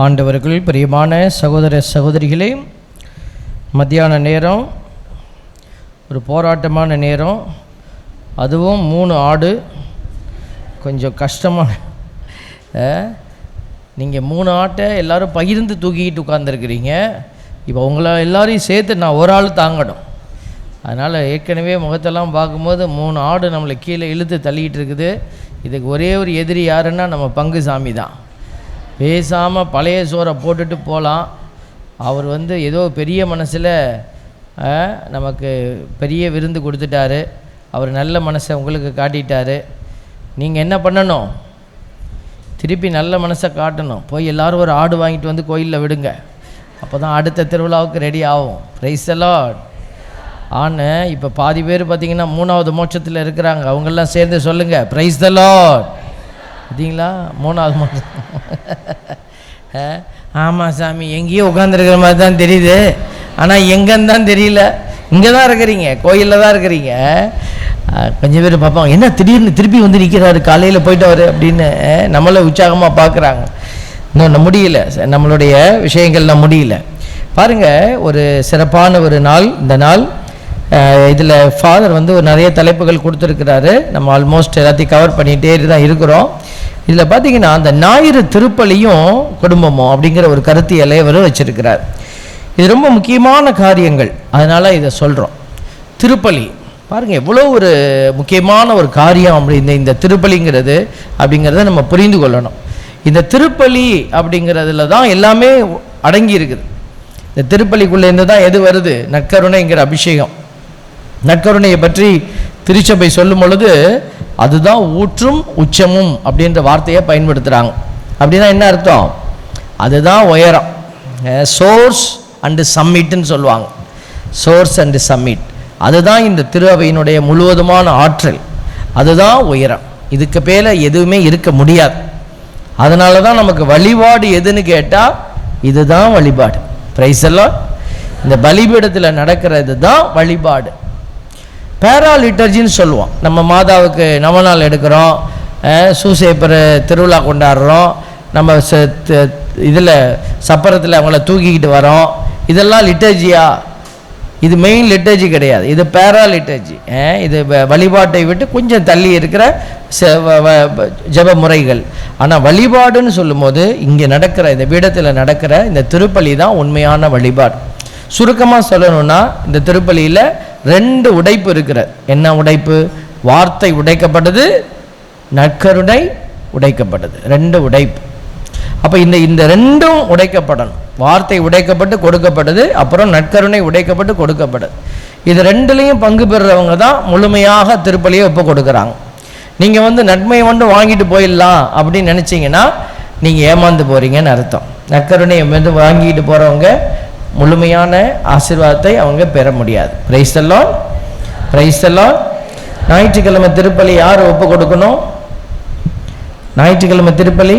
ஆண்டவர்கள் பிரியமான சகோதர சகோதரிகளே, மத்தியான நேரம் ஒரு போராட்டமான நேரம், அதுவும் 3 ஆடு கொஞ்சம் கஷ்டமான. நீங்கள் 3 ஆட்டை எல்லோரும் பகிர்ந்து தூக்கிக்கிட்டு உட்காந்துருக்கிறீங்க. இப்போ உங்களை எல்லாரையும் சேர்த்து நான் ஒரு ஆள் தாங்கணும். அதனால் ஏற்கனவே முகத்தெல்லாம் பார்க்கும்போது 3 ஆடு நம்மளை கீழே இழுத்து தள்ளிக்கிட்டு இருக்குது. இதுக்கு ஒரே ஒரு எதிரி யாருன்னா நம்ம பங்கு சாமி தான். பேசாமல் பழைய சோறை போட்டுட்டு போகலாம். அவர் ஏதோ பெரிய மனசில் நமக்கு பெரிய விருந்து கொடுத்துட்டாரு. அவர் நல்ல மனசை உங்களுக்கு காட்டிட்டார். நீங்கள் என்ன பண்ணணும்? திருப்பி நல்ல மனசை காட்டணும். போய் எல்லோரும் ஒரு ஆடு வாங்கிட்டு வந்து கோயிலில் விடுங்க. அப்போ தான் அடுத்த திருவிழாவுக்கு ரெடி ஆகும். Price the Lord. இப்போ பாதி பேர் பார்த்திங்கன்னா 3வது மோட்சத்தில் இருக்கிறாங்க. அவங்கெல்லாம் சேர்ந்து சொல்லுங்கள், பிரைஸ் தி லார்ட். பார்த்தீங்களா? 3வது மோட்சம். ஆமாம் சாமி, எங்கேயோ உட்காந்துருக்கிற மாதிரி தான் தெரியுது, ஆனால் எங்கன்னு தான் தெரியல. இங்கே தான் இருக்கிறீங்க, கோயிலில் தான் இருக்கிறீங்க. கொஞ்சம் பேர் பார்ப்பாங்க, என்ன திடீர்னு திருப்பி வந்து நிற்கிறாரு, காலையில் போயிட்டவர் அப்படின்னு நம்மளை உற்சாகமாக பார்க்குறாங்க. இன்னும் முடியல, நம்மளுடைய விஷயங்கள்லாம் முடியல. பாருங்கள், ஒரு சிறப்பான ஒரு நாள் இந்த நாள். இதில் ஃபாதர் ஒரு நிறைய தலைப்புகள் கொடுத்துருக்கிறாரு. நம்ம ஆல்மோஸ்ட் எல்லாத்தையும் கவர் பண்ணிகிட்டே தான் இருக்கிறோம். இதில் பார்த்திங்கன்னா அந்த ஞாயிறு திருப்பலியும் குடும்பமும் அப்படிங்கிற ஒரு கருத்தியலை அவர் வச்சிருக்கிறார். இது ரொம்ப முக்கியமான காரியங்கள், அதனால் இதை சொல்கிறோம். திருப்பலி பாருங்கள், எவ்வளோ ஒரு முக்கியமான ஒரு காரியம் அப்படி இந்த திருப்பலிங்கிறது அப்படிங்கிறத நம்ம புரிந்து கொள்ளணும். இந்த திருப்பலி அப்படிங்கிறதுல தான் எல்லாமே அடங்கி இருக்குது. இந்த திருப்பலிக்குள்ளேருந்து தான் எது வருது? நற்கருணைங்கிற அபிஷேகம். நற்கருணையை பற்றி திருச்சபை சொல்லும் பொழுது அதுதான் ஊற்றும் உச்சமும் அப்படின்ற வார்த்தையை பயன்படுத்துகிறாங்க. அப்படின்னா என்ன அர்த்தம்? அதுதான் உயரம். சோர்ஸ் அண்டு சம்மிட்னு சொல்லுவாங்க. சோர்ஸ் அண்டு சம்மிட், அதுதான் இந்த திருஅவையினுடைய முழுவதுமான ஆற்றல். அதுதான் உயரம். இதுக்கு மேலே எதுவுமே இருக்க முடியாது. அதனால தான் நமக்கு வழிபாடு எதுன்னு கேட்டால் இதுதான் வழிபாடு. பிரைஸ் எல்லாம் இந்த பலிபீடத்தில் நடக்கிறது தான் வழிபாடு. பேரா லிட்டர்ஜின்னு சொல்லுவோம். நம்ம மாதாவுக்கு நவநாள் எடுக்கிறோம், சூசேப்பர் திருவிழா கொண்டாடுறோம், நம்ம இதில் சப்பரத்தில் அவங்கள தூக்கிக்கிட்டு வரோம். இதெல்லாம் லிட்டர்ஜியா? இது மெயின் லிட்டர்ஜி கிடையாது, இது பேரா லிட்டர்ஜி. இது வழிபாட்டை விட்டு கொஞ்சம் தள்ளி இருக்கிற ஜப முறைகள். ஆனால் வழிபாடுன்னு சொல்லும்போது இங்கே நடக்கிற இந்த பீடத்தில் நடக்கிற இந்த திருப்பலி தான் உண்மையான வழிபாடு. சுருக்கமாக சொல்லணும்னா இந்த திருப்பலியில் 2 உடைப்பு இருக்கிறது. என்ன உடைப்பு? வார்த்தை உடைக்கப்பட்டது, நற்கருணை உடைக்கப்பட்டது. 2 உடைப்பு. அப்போ இந்த 2ம் உடைக்கப்படணும். வார்த்தை உடைக்கப்பட்டு கொடுக்கப்பட்டது, அப்புறம் நற்கருணை உடைக்கப்பட்டு கொடுக்கப்பட்டது. இது 2லையும் பங்கு பெறுறவங்க தான் முழுமையாக திருப்பலியை ஒப்பு கொடுக்குறாங்க. நீங்கள் நன்மையை வாங்கிட்டு போயிடலாம் அப்படின்னு நினச்சிங்கன்னா நீங்கள் ஏமாந்து போகிறீங்கன்னு அர்த்தம். நற்கருணையை வாங்கிட்டு போகிறவங்க முழுமையான ஆசீர்வாதத்தை அவங்க பெற முடியாது. Price the Lord, price the Lord. ஞாயிற்றுக்கிழமை திருப்பலி யார் ஒப்பு கொடுக்கணும்? ஞாயிற்றுக்கிழமை திருப்பலி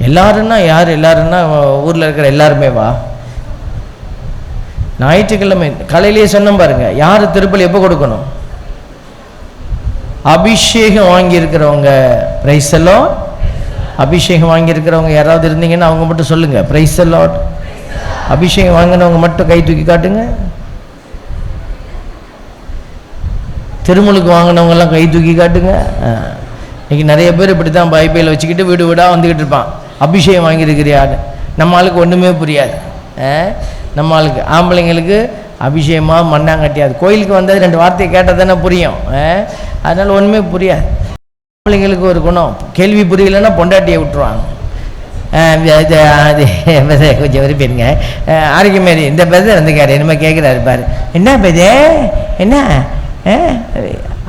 எல்லாருன்னா யார்? எல்லாருன்னா ஊரில் இருக்கிற எல்லாருமே வா. ஞாயிற்றுக்கிழமை காலையிலேயே சொன்னோம் பாருங்க, யார் திருப்பலி எப்போ கொடுக்கணும்? அபிஷேகம் வாங்கியிருக்கிறவங்க. Price the Lord. அபிஷேகம் வாங்கியிருக்கிறவங்க யாராவது இருந்தீங்கன்னா அவங்க மட்டும் சொல்லுங்கள், பிரைஸ் தி லார்ட். அபிஷேகம் வாங்கினவங்க மட்டும் கை தூக்கி காட்டுங்க. திருமுழுக்கு வாங்கினவங்கெல்லாம் கை தூக்கி காட்டுங்க. இன்றைக்கி நிறைய பேர் இப்படி தான் பைபிளை வச்சுக்கிட்டு வீடு வீடாக வந்துக்கிட்டு இருப்பான். அபிஷேகம் வாங்கியிருக்கிறியான்னு நம்ம ஆளுக்கு ஒன்றுமே புரியாது. நம்ம ஆளுக்கு ஆம்பளைங்களுக்கு அபிஷேகமாக மண்ணாங்கட்டியாது. கோயிலுக்கு வந்தால் 2 வார்த்தையை கேட்டால் தானே புரியும். அதனால் ஒன்றுமே புரியாது. ஆம்பளைங்களுக்கு ஒரு குணம், கேள்வி புரியலைன்னா பொண்டாட்டியை விட்டுருவாங்க. கொஞ்சம் விரும்பிடுங்க. ஆரோக்கியமாரி இந்த பெதர் வந்துக்காரு, என்னமோ கேட்குறாரு பாரு. என்ன பெதே, என்ன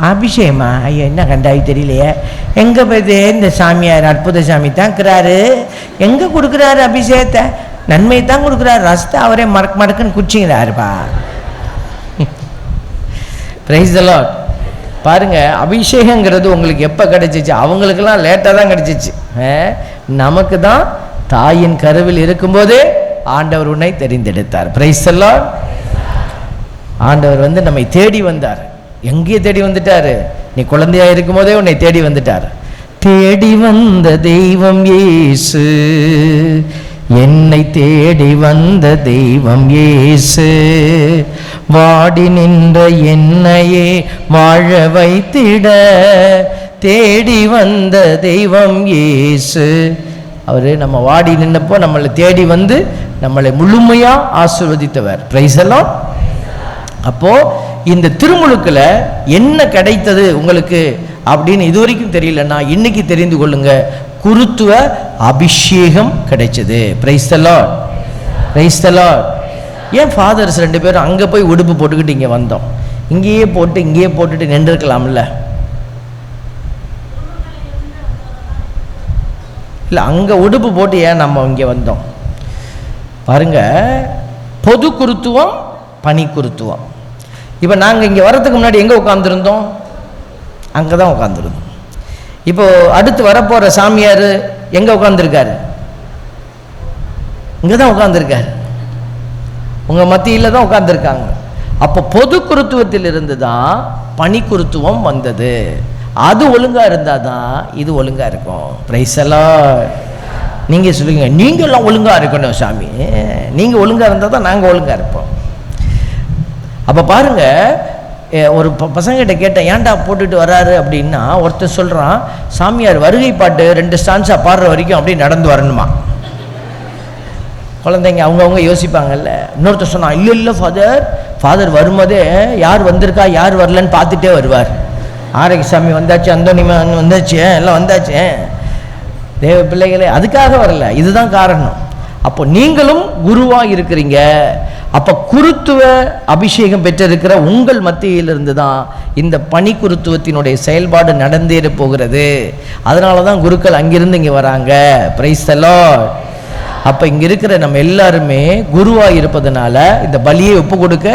அபிஷேகமா? ஐயோ, என்ன கண்டாவி தெரியலையே. எங்கே பெதே? இந்த சாமியார் அற்புத சாமி தான் இருக்கிறாரு. எங்கே கொடுக்குறாரு அபிஷேகத்தை? நன்மை தான் கொடுக்குறாரு, ரசத்தை அவரே மடக்குன்னு குச்சிங்கிறாருப்பா. Price the Lord. பாருங்கள், அபிஷேகங்கிறது உங்களுக்கு எப்போ கிடைச்சிச்சு? அவங்களுக்கெல்லாம் லேட்டாக தான் கிடைச்சிச்சு. நமக்கு தான் தாயின் கருவில் இருக்கும்போதே ஆண்டவர் உன்னை தெரிந்தெடுத்தார். Price the Lord. ஆண்டவர் நம்மை தேடி வந்தார். எங்கேயே தேடி வந்துட்டார்? நீ குழந்தையாக இருக்கும்போதே உன்னை தேடி வந்துட்டார். தேடி வந்த தெய்வம் இயேசு, என்னை தேடி வந்த தெய்வம் இயேசு, வாடி நின்ற என்னையே வாழ வைத்திட தேடி வந்த தெய்வம் இயேசு. அவர் நம்ம வாடி நின்னப்போ நம்மளை தேடி வந்து நம்மளை முழுமையாக ஆசீர்வதித்தவர். Price the Lord. அப்போ இந்த திருமுழுக்கில் என்ன கிடைத்தது உங்களுக்கு அப்படின்னு இதுவரைக்கும் தெரியலன்னா இன்னைக்கு தெரிந்து கொள்ளுங்க, குருத்துவ அபிஷேகம் கிடைச்சது. Price the Lord, price the Lord. ஏன் ஃபாதர்ஸ் 2 பேரும் அங்கே போய் உடுப்பு போட்டுக்கிட்டு இங்கே வந்தோம்? இங்கேயே போட்டுட்டு நின்றுருக்கலாம்ல. இல்லை, அங்கே உடுப்பு போட்டு ஏன் நம்ம இங்கே வந்தோம் பாருங்க. பொது குருத்துவம், பணி குருத்துவம். இப்போ நாங்கள் இங்கே வர்றதுக்கு முன்னாடி எங்கே உட்காந்துருந்தோம்? அங்கே தான் உட்காந்துருந்தோம். இப்போ அடுத்து வரப்போகிற சாமியார் எங்கே உட்காந்துருக்காரு? இங்கே தான் உட்காந்துருக்காரு, உங்கள் மத்தியில் தான் உட்காந்துருக்காங்க. அப்போ பொது குருத்துவத்தில் இருந்து தான் பணி குருத்துவம் வந்தது. அது ஒழுங்காக இருந்தால் தான் இது ஒழுங்காக இருக்கும். Price the Lord. நீங்கள் சொல்லுங்க, நீங்கள்லாம் ஒழுங்காக இருக்கணும் சாமி, நீங்கள் ஒழுங்காக இருந்தால் தான் நாங்கள் ஒழுங்காக இருப்போம். அப்போ பாருங்கள், ஒரு பசங்கிட்ட கேட்டேன், ஏன்டா போட்டுட்டு வராரு அப்படின்னா, ஒருத்தர் சொல்கிறான், சாமியார் வருகை பாட்டு 2 ஸ்டான்ஸாக பாடுற வரைக்கும் அப்படியே நடந்து வரணுமா. குழந்தைங்க அவங்கவுங்க யோசிப்பாங்கல்ல. இன்னொருத்தர் சொன்னான், இல்லை ஃபாதர் வரும்போதே யார் வந்திருக்கா யார் வரலன்னு பார்த்துட்டே வருவார். ஆரோக்கியசாமி வந்தாச்சு, அந்தோனிமான் வந்தாச்சு, எல்லாம் வந்தாச்சு, தேவ பிள்ளைகளே, அதுக்காக வரல, இதுதான் காரணம். அப்போ நீங்களும் குருவாக இருக்கிறீங்க. அப்போ குருத்துவ அபிஷேகம் பெற்றிருக்கிற உங்கள் மத்தியிலிருந்து தான் இந்த பணி குருத்துவத்தினுடைய செயல்பாடு நடந்தேற போகிறது. அதனால தான் குருக்கள் அங்கிருந்து இங்கே வராங்க. Price the Lord. அப்போ இங்கே இருக்கிற நம்ம எல்லாருமே குருவாக இருப்பதனால இந்த பலியை ஒப்பு கொடுக்க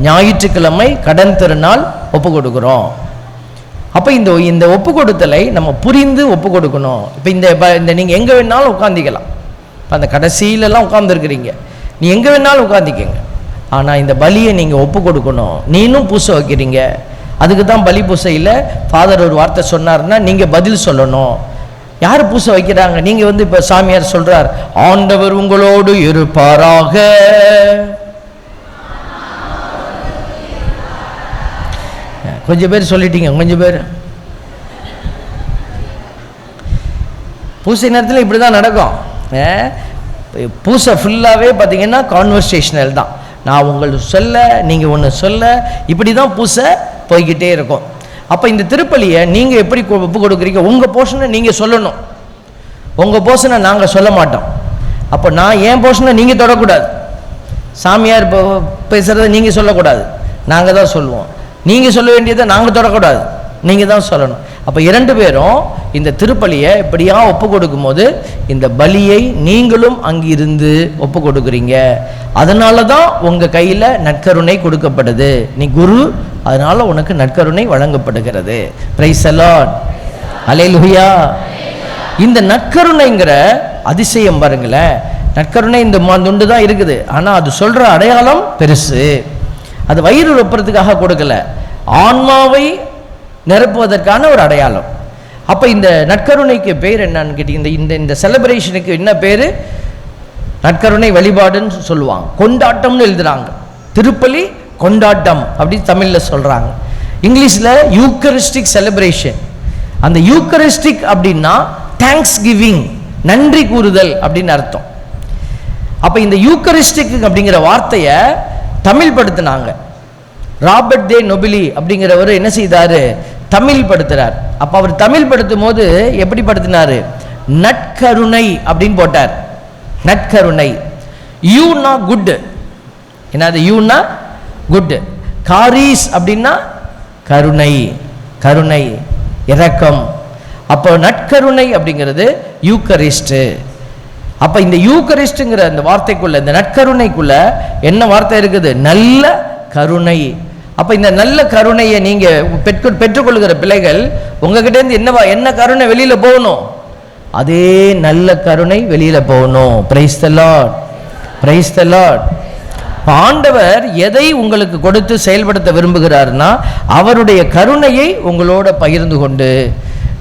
ஞாயிற்றுக்கிழமை கடன் திருநாள் ஒப்பு கொடுக்குறோம். அப்போ இந்த ஒப்பு கொடுத்தலை நம்ம புரிந்து ஒப்பு கொடுக்கணும். இப்போ இந்த நீங்கள் எங்கே வேணாலும் உட்காந்திக்கலாம். இப்போ அந்த கடைசியிலலாம் உட்காந்துருக்குறீங்க, நீ எங்கே வேணாலும் உட்காந்திக்கங்க. ஆனால் இந்த பலியை நீங்கள் ஒப்பு கொடுக்கணும். நீனும் பூசை வைக்கிறீங்க, அதுக்கு தான் பலி பூசையில் ஃபாதர் ஒரு வார்த்தை சொன்னார்னா நீங்கள் பதில் சொல்லணும். யார் பூசை வைக்கிறாங்க? நீங்கள் இப்போ சாமியார் சொல்கிறார், ஆண்டவர் உங்களோடு இருப்பாராக. கொஞ்சம் பேர் சொல்லிட்டீங்க, கொஞ்சம் பேர். பூசை நேரத்தில் இப்படி தான் நடக்கும். பூசை ஃபுல்லாகவே பார்த்தீங்கன்னா கான்வர்சேஷனல் தான். நான் உங்களுக்கு சொல்ல, நீங்கள் ஒன்று சொல்ல, இப்படி தான் பூசை போய்கிட்டே இருக்கும். அப்போ இந்த திருப்பலியை நீங்கள் எப்படி ஒப்பு கொடுக்குறீங்க? உங்கள் போர்ஷனை நீங்கள் சொல்லணும், உங்கள் போர்ஷனை நாங்கள் சொல்ல மாட்டோம். அப்போ நான் என் போர்ஷனை நீங்கள் தொடக்கூடாது, சாமியார் பேசுகிறத நீங்கள் சொல்லக்கூடாது, நாங்கள் தான் சொல்லுவோம். நீங்கள் சொல்ல வேண்டியதை நாங்கள் தொடக்கூடாது, நீங்கள் தான் சொல்லணும். அப்போ 2 பேரும் இந்த திருப்பலியை இப்படியா ஒப்பு கொடுக்கும் போது இந்த பலியை நீங்களும் அங்கிருந்து ஒப்பு கொடுக்குறீங்க. அதனால தான் உங்கள் கையில் நற்கருணை கொடுக்கப்படுது. நீ குரு, அதனால உனக்கு நற்கருணை வழங்கப்படுகிறது. பிரைஸ் தி லார்ட், அல்லேலூயா. இந்த நற்கருணைங்கிற அதிசயம் பாருங்களேன். நற்கருணை இந்த துண்டு தான் இருக்குது, ஆனால் அது சொல்கிற அடையாளம் பெருசு. அது வயிறு ரொப்புறதுக்காக கொடுக்கல, ஆன்மாவை நிரப்புவதற்கான ஒரு அடையாளம். அப்போ இந்த நற்கருணைக்கு பேர் என்னன்னு கேட்டீங்க, இந்த செலிப்ரேஷனுக்கு என்ன பேர்? நற்கருணை வழிபாடுன்னு சொல்லுவாங்க. கொண்டாட்டம்னு எழுதுறாங்க. திருப்பலி கொண்டாட்டம் அப்படி தமிழில் சொல்கிறாங்க. இங்கிலீஷில் யூக்கரிஸ்டிக் செலிப்ரேஷன். அந்த யூக்கரிஸ்டிக் அப்படின்னா தேங்க்ஸ் கிவிங், நன்றி கூறுதல் அப்படின்னு அர்த்தம். அப்போ இந்த யூக்கரிஸ்டிக் அப்படிங்கிற வார்த்தையை தமிழ் படுத்தினாங்க. ராபர்ட் தே நொபிலி அப்படிங்கிறவர் என்ன செய்தார்? தமிழ் படுத்துறார். அப்போ அவர் தமிழ் படுத்தும் போது எப்படி படுத்தினார்? நற்கருணை அப்படின்னு போட்டார். நற்கருணை. யூனா குட், என்னது? யூனா குட். காரீஸ் அப்படின்னா கருணை, கருணை, இரக்கம். அப்போ நற்கருணை அப்படிங்கிறது யூக்கரிஸ்ட். அப்போ இந்த யூக்கரிஸ்ட்ங்கிற அந்த வார்த்தைக்குள்ள, இந்த நற்கருணைக்குள்ள என்ன வார்த்தை இருக்குது? நல்ல கருணை. அப்போ இந்த நல்ல கருணையை நீங்கள் பெற்றுக்கொள்கிற பிள்ளைகள் உங்ககிட்டேருந்து என்ன கருணை வெளியில் போகணும்? அதே நல்ல கருணை வெளியில் போகணும். Price the Lord, price the Lord. ஆண்டவர் எதை உங்களுக்கு கொடுத்து செயல்படுத்த விரும்புகிறார்னா அவருடைய கருணையை உங்களோட பகிர்ந்து கொண்டு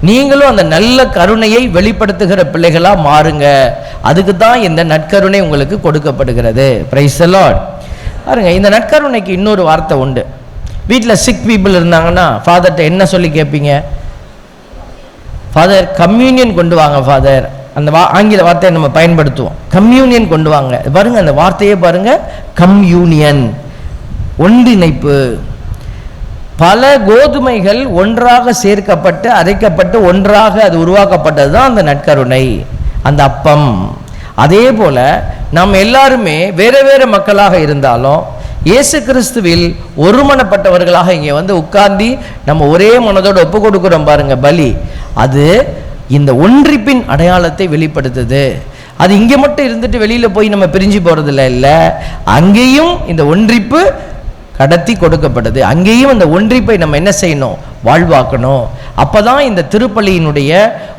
நீங்களும் அந்த நல்ல கருணையை வெளிப்படுத்துகிற பிள்ளைகளா மாறுங்க. அதுக்கு தான் இந்த நற்கருணை உங்களுக்கு கொடுக்கப்படுகிறது. Price the Lord. பாருங்க, இந்த நற்கருணைக்கு இன்னொரு வார்த்தை உண்டு. வீட்டில் சிக் பீப்புள் இருந்தாங்கன்னா ஃபாதர்கிட்ட என்ன சொல்லி கேட்பீங்க? ஃபாதர் கம்யூனியன் கொண்டு வாங்க ஃபாதர். அந்த ஆங்கில வார்த்தையை நம்ம பயன்படுத்துவோம், கம்யூனியன் கொண்டு வாங்க. பாருங்க, அந்த வார்த்தையே பாருங்க, கம்யூனியன், ஒன்றிணைப்பு. பல கோதுமைகள் ஒன்றாக சேர்க்கப்பட்டு அரைக்கப்பட்டு ஒன்றாக அது உருவாக்கப்பட்டது தான் அந்த நற்கருணை, அந்த அப்பம். அதே போல நாம் எல்லாருமே வேற வேற மக்களாக இருந்தாலும் இயேசு கிறிஸ்துவில் ஒருமனப்பட்டவர்களாக இங்கே வந்து உட்கார்ந்து நம்ம ஒரே மனதோடு ஒப்பு கொடுக்கிறோம் பாருங்க, பலி. அது இந்த ஒன்றிப்பின் அடையாளத்தை வெளிப்படுத்துது. அது இங்கே மட்டும் இருந்துட்டு வெளியில் போய் நம்ம பிரிஞ்சு போகிறதில்ல, இல்லை, அங்கேயும் இந்த ஒன்றிப்பு கடத்தி கொடுக்கப்படுது. அங்கேயும் அந்த ஒன்றிப்பை நம்ம என்ன செய்யணும்? வாழ்வாக்கணும். அப்போ தான் இந்த திருப்பலியினுடைய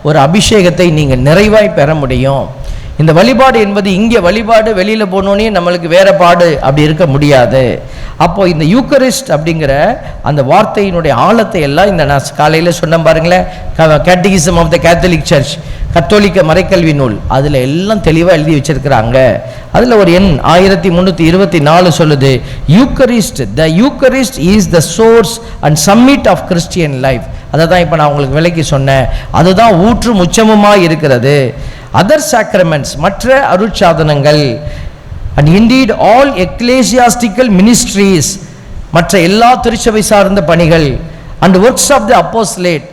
ஒரு அபிஷேகத்தை நீங்கள் நிறைவாய் பெற முடியும். இந்த வழிபாடு என்பது இங்கே வழிபாடு, வெளியில் போனோன்னே நம்மளுக்கு வேற பாடு அப்படி இருக்க முடியாது. அப்போ இந்த யூக்கரிஸ்ட் அப்படிங்கிற அந்த வார்த்தையினுடைய ஆழத்தை எல்லாம் இந்த நான் காலையில் சொன்ன பாருங்களேன், catechism of the Catholic church, கத்தோலிக்க மறைக்கல்வி நூல், அதில் எல்லாம் தெளிவாக எழுதி வச்சிருக்கிறாங்க. அதில் ஒரு எண் 1324 சொல்லுது, Eucharist, the Eucharist is the source and summit of Christian life. அதை தான் இப்போ நான் உங்களுக்கு விளக்கி சொன்னேன். அதுதான் ஊற்றும் உச்சமுமாக இருக்கிறது. அதர் சாக்ரமெண்ட்ஸ், மற்ற அருட்சாதனங்கள், and indeed all ecclesiastical ministries, மற்ற எல்லா திருச்சபை சார்ந்த பணிகள், and works of the apostolate,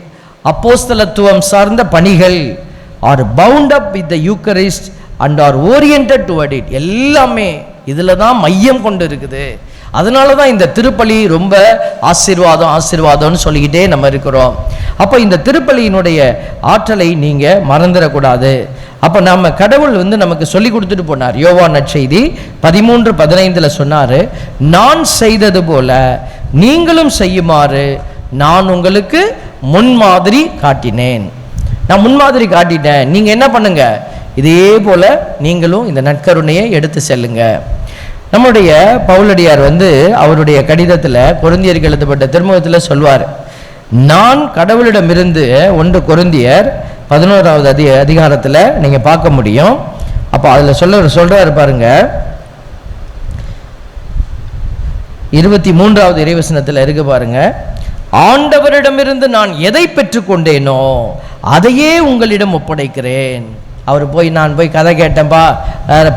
அப்போஸ்தலத்துவம் சார்ந்த பணிகள், are bound up with the Eucharist and are oriented toward it. எல்லாமே இதில் தான் மையம் கொண்டு இருக்குது. அதனால தான் இந்த திருப்பலி ரொம்ப ஆசீர்வாதம்னு சொல்லிக்கிட்டே நம்ம இருக்கிறோம். அப்போ இந்த திருப்பலியினுடைய ஆற்றலை நீங்கள் மறந்துடக்கூடாது. அப்போ நம்ம கடவுள் வந்து நமக்கு சொல்லி கொடுத்துட்டு போனார். யோவான் நற்செய்தி 13:15 சொன்னார், நான் செய்தது போல நீங்களும் செய்யுமாறு நான் உங்களுக்கு முன்மாதிரி காட்டினேன். நான் முன்மாதிரி காட்டிட்டேன், நீங்கள் என்ன பண்ணுங்க, இதே போல நீங்களும் இந்த நற்கருணையை எடுத்து செல்லுங்க. நம்முடைய பவுலடியார் வந்து அவருடைய கடிதத்தில், கொரிந்தியருக்கு எழுதப்பட்ட திருமுகத்தில் சொல்வார், நான் கடவுளிடமிருந்து 1 கொரிந்தியர் 11வது அதிகாரத்தில் நீங்கள் பார்க்க முடியும். அப்போ அதில் சொல்றாரு பாருங்க, 23வது இறைவசனத்தில் இருக்கு பாருங்க, ஆண்டவரிடமிருந்து நான் எதை பெற்றுக்கொண்டேனோ அதையே உங்களிடம் ஒப்படைக்கிறேன். அவர் நான் போய் கதை கேட்டேன்ப்பா,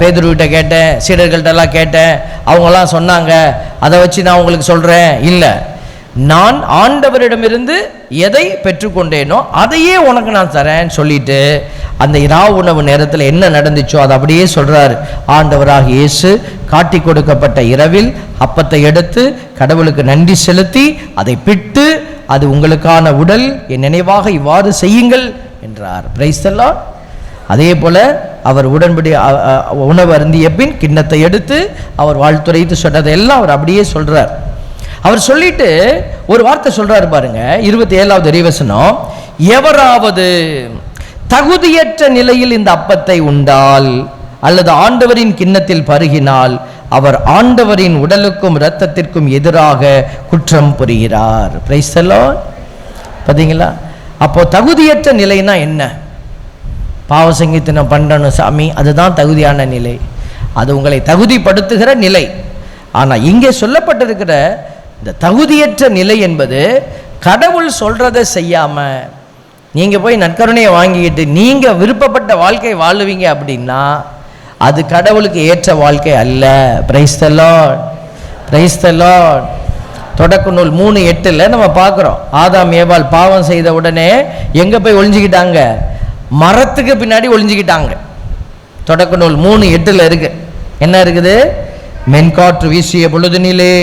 பேதுருவிட்ட கேட்டேன், சீடர்கள்ட்டெல்லாம் கேட்டேன், அவங்கெல்லாம் சொன்னாங்க, அதை வச்சு நான் உங்களுக்கு சொல்கிறேன். இல்லை, நான் ஆண்டவரிடமிருந்து எதை பெற்றுக்கொண்டேனோ அதையே உனக்கு நான் தரேன்னு சொல்லிட்டு அந்த இரவு உணவு நேரத்தில் என்ன நடந்துச்சோ அதை அப்படியே சொல்கிறார். ஆண்டவராக இயேசு காட்டி கொடுக்கப்பட்ட இரவில் அப்பத்தை எடுத்து கடவுளுக்கு நன்றி செலுத்தி அதை பிட்டு, அது உங்களுக்கான உடல், என் நினைவாக இவ்வாறு செய்யுங்கள் என்றார். Price the Lord. அதே போல அவர் உடன்படி உணவு அருந்திய பின் கிண்ணத்தை எடுத்து அவர் வாழ்த்துரைத்து சொன்னதெல்லாம் அவர் அப்படியே சொல்றார். அவர் சொல்லிட்டு ஒரு வார்த்தை சொல்றாரு பாருங்க, 27வது இறைவசனம், எவராவது தகுதியற்ற நிலையில் இந்த அப்பத்தை உண்டால் அல்லது ஆண்டவரின் கிண்ணத்தில் பருகினால் அவர் ஆண்டவரின் உடலுக்கும் இரத்தத்திற்கும் எதிராக குற்றம் புரிகிறார். Price the Lord. பாத்தீங்களா? அப்போ தகுதியற்ற நிலைனா என்ன? பாவ சங்கீதனம் பண்ணணும் சாமி, அதுதான் தகுதியான நிலை, அது உங்களை தகுதிப்படுத்துகிற நிலை. ஆனால் இங்கே சொல்லப்பட்டிருக்கிற இந்த தகுதியற்ற நிலை என்பது கடவுள் சொல்றதை செய்யாம நீங்க போய் நற்கருணையை வாங்கிக்கிட்டு நீங்க விருப்பப்பட்ட வாழ்க்கை வாழுவீங்க அப்படின்னா அது கடவுளுக்கு ஏற்ற வாழ்க்கை அல்ல. Price the Lord, price the Lord. தொடக்க நூல் 3:8 நம்ம பார்க்குறோம், ஆதாம் ஏவாள் பாவம் செய்த உடனே எங்க போய் ஒளிஞ்சுக்கிட்டாங்க? மரத்துக்கு பின்னாடி ஒளிஞ்சுக்கிட்டாங்க. தொடக்க நூல் 3:8 இருக்கு. என்ன இருக்குது? மென்காற்று வீசிய பொழுதுனிலே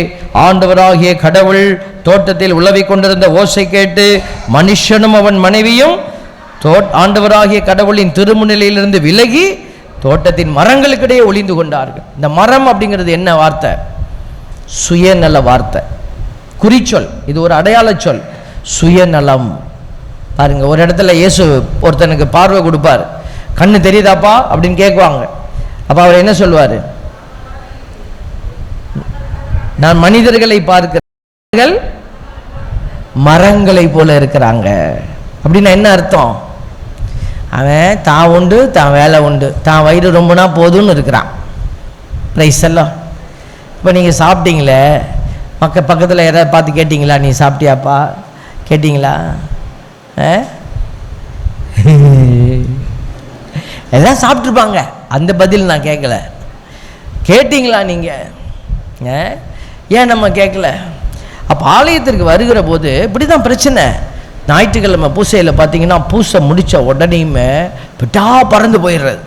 ஆண்டவராகிய கடவுள் தோட்டத்தில் உலவிக் கொண்டிருந்த ஓசை கேட்டு மனுஷனும் அவன் மனைவியும் ஆண்டவராகிய கடவுளின் திருமுன்னிலையிலிருந்து விலகி தோட்டத்தின் மரங்களுக்கிடையே ஒளிந்து கொண்டார்கள். இந்த மரம் அப்படிங்கிறது என்ன வார்த்தை? சுயநல வார்த்தை, குறிச்சொல். இது ஒரு அடையாள சொல், சுயநலம். பாருங்க, ஒரு இடத்துல இயேசு ஒருத்தனுக்கு பார்வை கொடுப்பார், கண்ணு தெரியுதாப்பா அப்படின்னு கேட்குவாங்க. அப்ப அவர் என்ன சொல்வாரு? நான் மனிதர்களை பார்க்கிறேன், மரங்களை போல இருக்கிறாங்க. அப்படின்னா என்ன அர்த்தம்? அவன் தான் உண்டு, தான் வேலை உண்டு, தான் வயிறு ரொம்பனா போதும்னு இருக்கிறான். ரைஸ் எல்லாம். இப்போ நீங்கள் சாப்பிட்டீங்களே, பக்கத்தில் யாராவது பார்த்து கேட்டிங்களா, நீ சாப்பிட்டியாப்பா கேட்டிங்களா? எல்லாம் சாப்பிட்ருப்பாங்க. அந்த பதில் நான் கேட்கல. கேட்டிங்களா நீங்கள்? ஏன் நம்ம கேட்கல? அப்போ ஆலயத்திற்கு வருகிற போது இப்படி தான் பிரச்சனை. ஞாயிற்றுக்கிழமை பூசையில் பார்த்தீங்கன்னா பூசை முடித்த உடனேயுமே பிட்டா பறந்து போயிடுறது.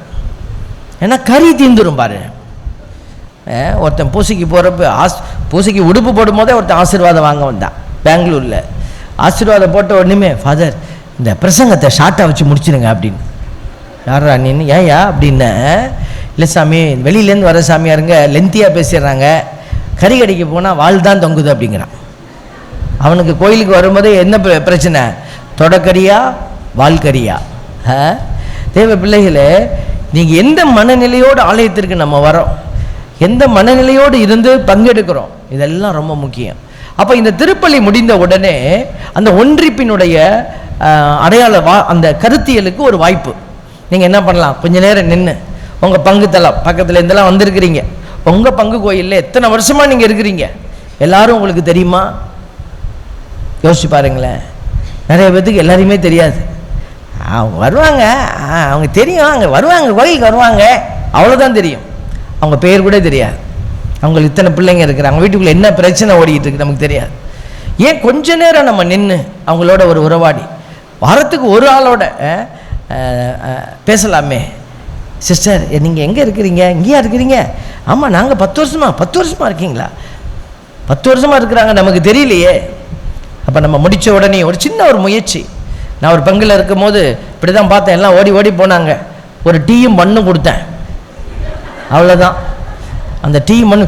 ஏன்னா கறி தீந்துடும் பாரு. ஒருத்தன் பூசைக்கு போகிறப்ப பூசைக்கு உடுப்பு போடும் போதே ஒருத்தன் ஆசீர்வாதம் வாங்க வந்தான் பெங்களூரில். ஆசீர்வாதம் போட்ட உடனே, ஃபாதர் இந்த பிரசங்கத்தை ஷார்ட்டாக வச்சு முடிச்சிடுங்க அப்படின்னு. யாரா நீன்னு? ஏயா அப்படின்ன? இல்லை சாமி, வெளியிலேருந்து வர சாமியாருங்க லென்த்தியாக பேசிடுறாங்க, கறி கடைக்கு போனால் வால் தான் தொங்குது அப்படிங்கிறான். அவனுக்கு கோயிலுக்கு வரும்போதே என்ன பிரச்சனை? தொடக்கரியா வால்கரியா? தேவ பிள்ளைகளே, நீங்கள் எந்த மனநிலையோடு ஆலயத்திற்கு நம்ம வரோம், எந்த மனநிலையோடு இருந்து பங்கெடுக்கிறோம், இதெல்லாம் ரொம்ப முக்கியம். அப்போ இந்த திருப்பலி முடிந்த உடனே அந்த ஒன்றிப்பினுடைய அடையாள அந்த கருத்தியலுக்கு ஒரு வாய்ப்பு. நீங்கள் என்ன பண்ணலாம்? கொஞ்ச நேரம் நின்று உங்கள் பங்கு தளம் பக்கத்தில் இருந்தெல்லாம் வந்திருக்கிறீங்க, உங்கள் பங்கு கோயிலில் எத்தனை வருஷமாக நீங்கள் இருக்கிறீங்க, எல்லாரும் உங்களுக்கு தெரியுமா? யோசிச்சு பாருங்களேன். நிறைய பேத்துக்கு எல்லாரையுமே தெரியாது. அவங்க வருவாங்க, அவங்க தெரியும், அங்கே வருவாங்க, கோயிலுக்கு வருவாங்க, அவ்வளோதான் தெரியும். அவங்க பேர் கூட தெரியாது. அவங்களுக்கு இத்தனை பிள்ளைங்க இருக்கிறாங்க, வீட்டுக்குள்ளே என்ன பிரச்சனை ஓடிக்கிட்டு இருக்கு நமக்கு தெரியாது. ஏன் கொஞ்ச நேரம் நம்ம நின்று அவங்களோட ஒரு உறவாடி, வாரத்துக்கு ஒரு ஆளோட பேசலாமே. சிஸ்டர் நீங்கள் எங்கே இருக்கிறீங்க? இங்கேயா இருக்கிறீங்க? ஆமாம், நாங்கள் 10 வருஷமாக இருக்கீங்களா? 10 வருஷமாக இருக்கிறாங்க, நமக்கு தெரியலையே. அப்போ நம்ம முடித்த உடனே ஒரு சின்ன ஒரு முயற்சி. நான் ஒரு பங்கில் இருக்கும் போது இப்படி தான் பார்த்தேன், எல்லாம் ஓடி ஓடி போனாங்க. ஒரு டீயும் மண்ணும் கொடுத்தேன், அவ்வளோதான். அந்த டீ மண்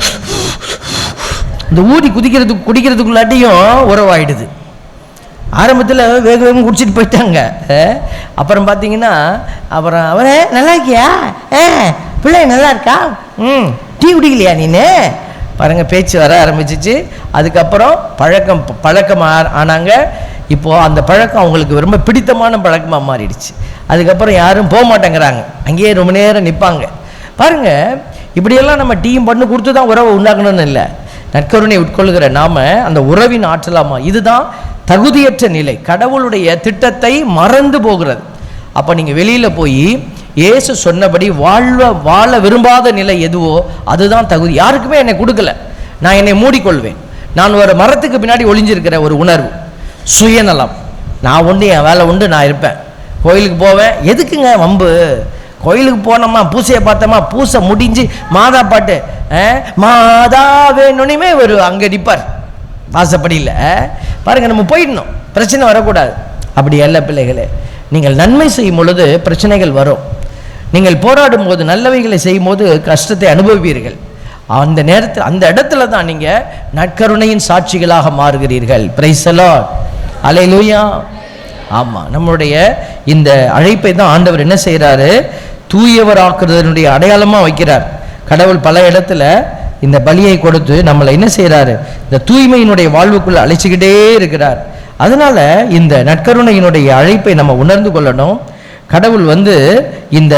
இந்த ஊதி குடிக்கிறதுக்குள்ளாட்டியும் உறவாயிடுது. ஆரம்பத்தில் வேக வேகம் குடிச்சிட்டு போயிட்டாங்க. அப்புறம் பார்த்தீங்கன்னா அப்புறம் அவரே நல்லா இருக்கியா, பிள்ளை நல்லா இருக்கா, டீ குடிக்கலையா நீனு பாருங்கள், பேச்சு வர ஆரம்பிச்சிச்சு. அதுக்கப்புறம் பழக்கம் ஆனாங்க. இப்போது அந்த பழக்கம் அவங்களுக்கு ரொம்ப பிடித்தமான பழக்கமாக மாறிடுச்சு. அதுக்கப்புறம் யாரும் போக மாட்டேங்கிறாங்க, அங்கேயே ரொம்ப நேரம் நிற்பாங்க. பாருங்கள், இப்படியெல்லாம் நம்ம டீயும் பண்ணு கொடுத்து தான் உறவை உண்டாக்கணும்னு இல்லை. நற்கருணை உட்கொள்கிற நாம் அந்த உறவின் ஆற்றலாமா, இதுதான் தகுதியற்ற நிலை, கடவுளுடைய திட்டத்தை மறந்து போகிறது. அப்போ நீங்கள் வெளியில் போய் இயேசு சொன்னபடி வாழ விரும்பாத நிலை எதுவோ அதுதான் தகுதி. யாருக்குமே என்னை கொடுக்கல, நான் என்னை மூடிக்கொள்வேன். நான் ஒரு மரத்துக்கு பின்னாடி ஒளிஞ்சிருக்கிற ஒரு உணர்வு, சுயநலம். நான் உண்டு, என் வேலை உண்டு, நான் இருப்பேன். கோயிலுக்கு போவேன், எதுக்குங்க வம்பு? கோயிலுக்கு போனோமா, பூசையை பார்த்தோமா, பூசை முடிஞ்சு மாதா பாட்டு மாதா வேணுமே ஒரு அங்கே நிற்பார் வாசப்படியில். பாருங்கள், நம்ம போயிடணும், பிரச்சனை வரக்கூடாது. அப்படி அல்ல பிள்ளைகளே, நீங்கள் நன்மை செய்யும் பொழுது பிரச்சனைகள் வரும். நீங்கள் போராடும் போது, நல்லவைகளை செய்யும் போது கஷ்டத்தை அனுபவிப்பீர்கள். அந்த நேரத்தில் அந்த இடத்துல தான் நீங்கள் நற்கருணையின் சாட்சிகளாக மாறுகிறீர்கள். பிரைஸ் தி லார்ட், அல்லேலூயா. ஆமாம், நம்மளுடைய இந்த அழைப்பை தான் ஆண்டவர் என்ன செய்கிறாரு, தூயவராக்குறதனுடைய அடையாளமாக வைக்கிறார். கடவுள் பல இடத்துல இந்த பலியை கொடுத்து நம்மளை என்ன செய்கிறாரு, இந்த தூய்மையினுடைய வாழ்வுக்குள்ள அழைச்சிக்கிட்டே இருக்கிறார். அதனால இந்த நற்கருணையினுடைய அழைப்பை நம்ம உணர்ந்து கொள்ளணும். கடவுள் இந்த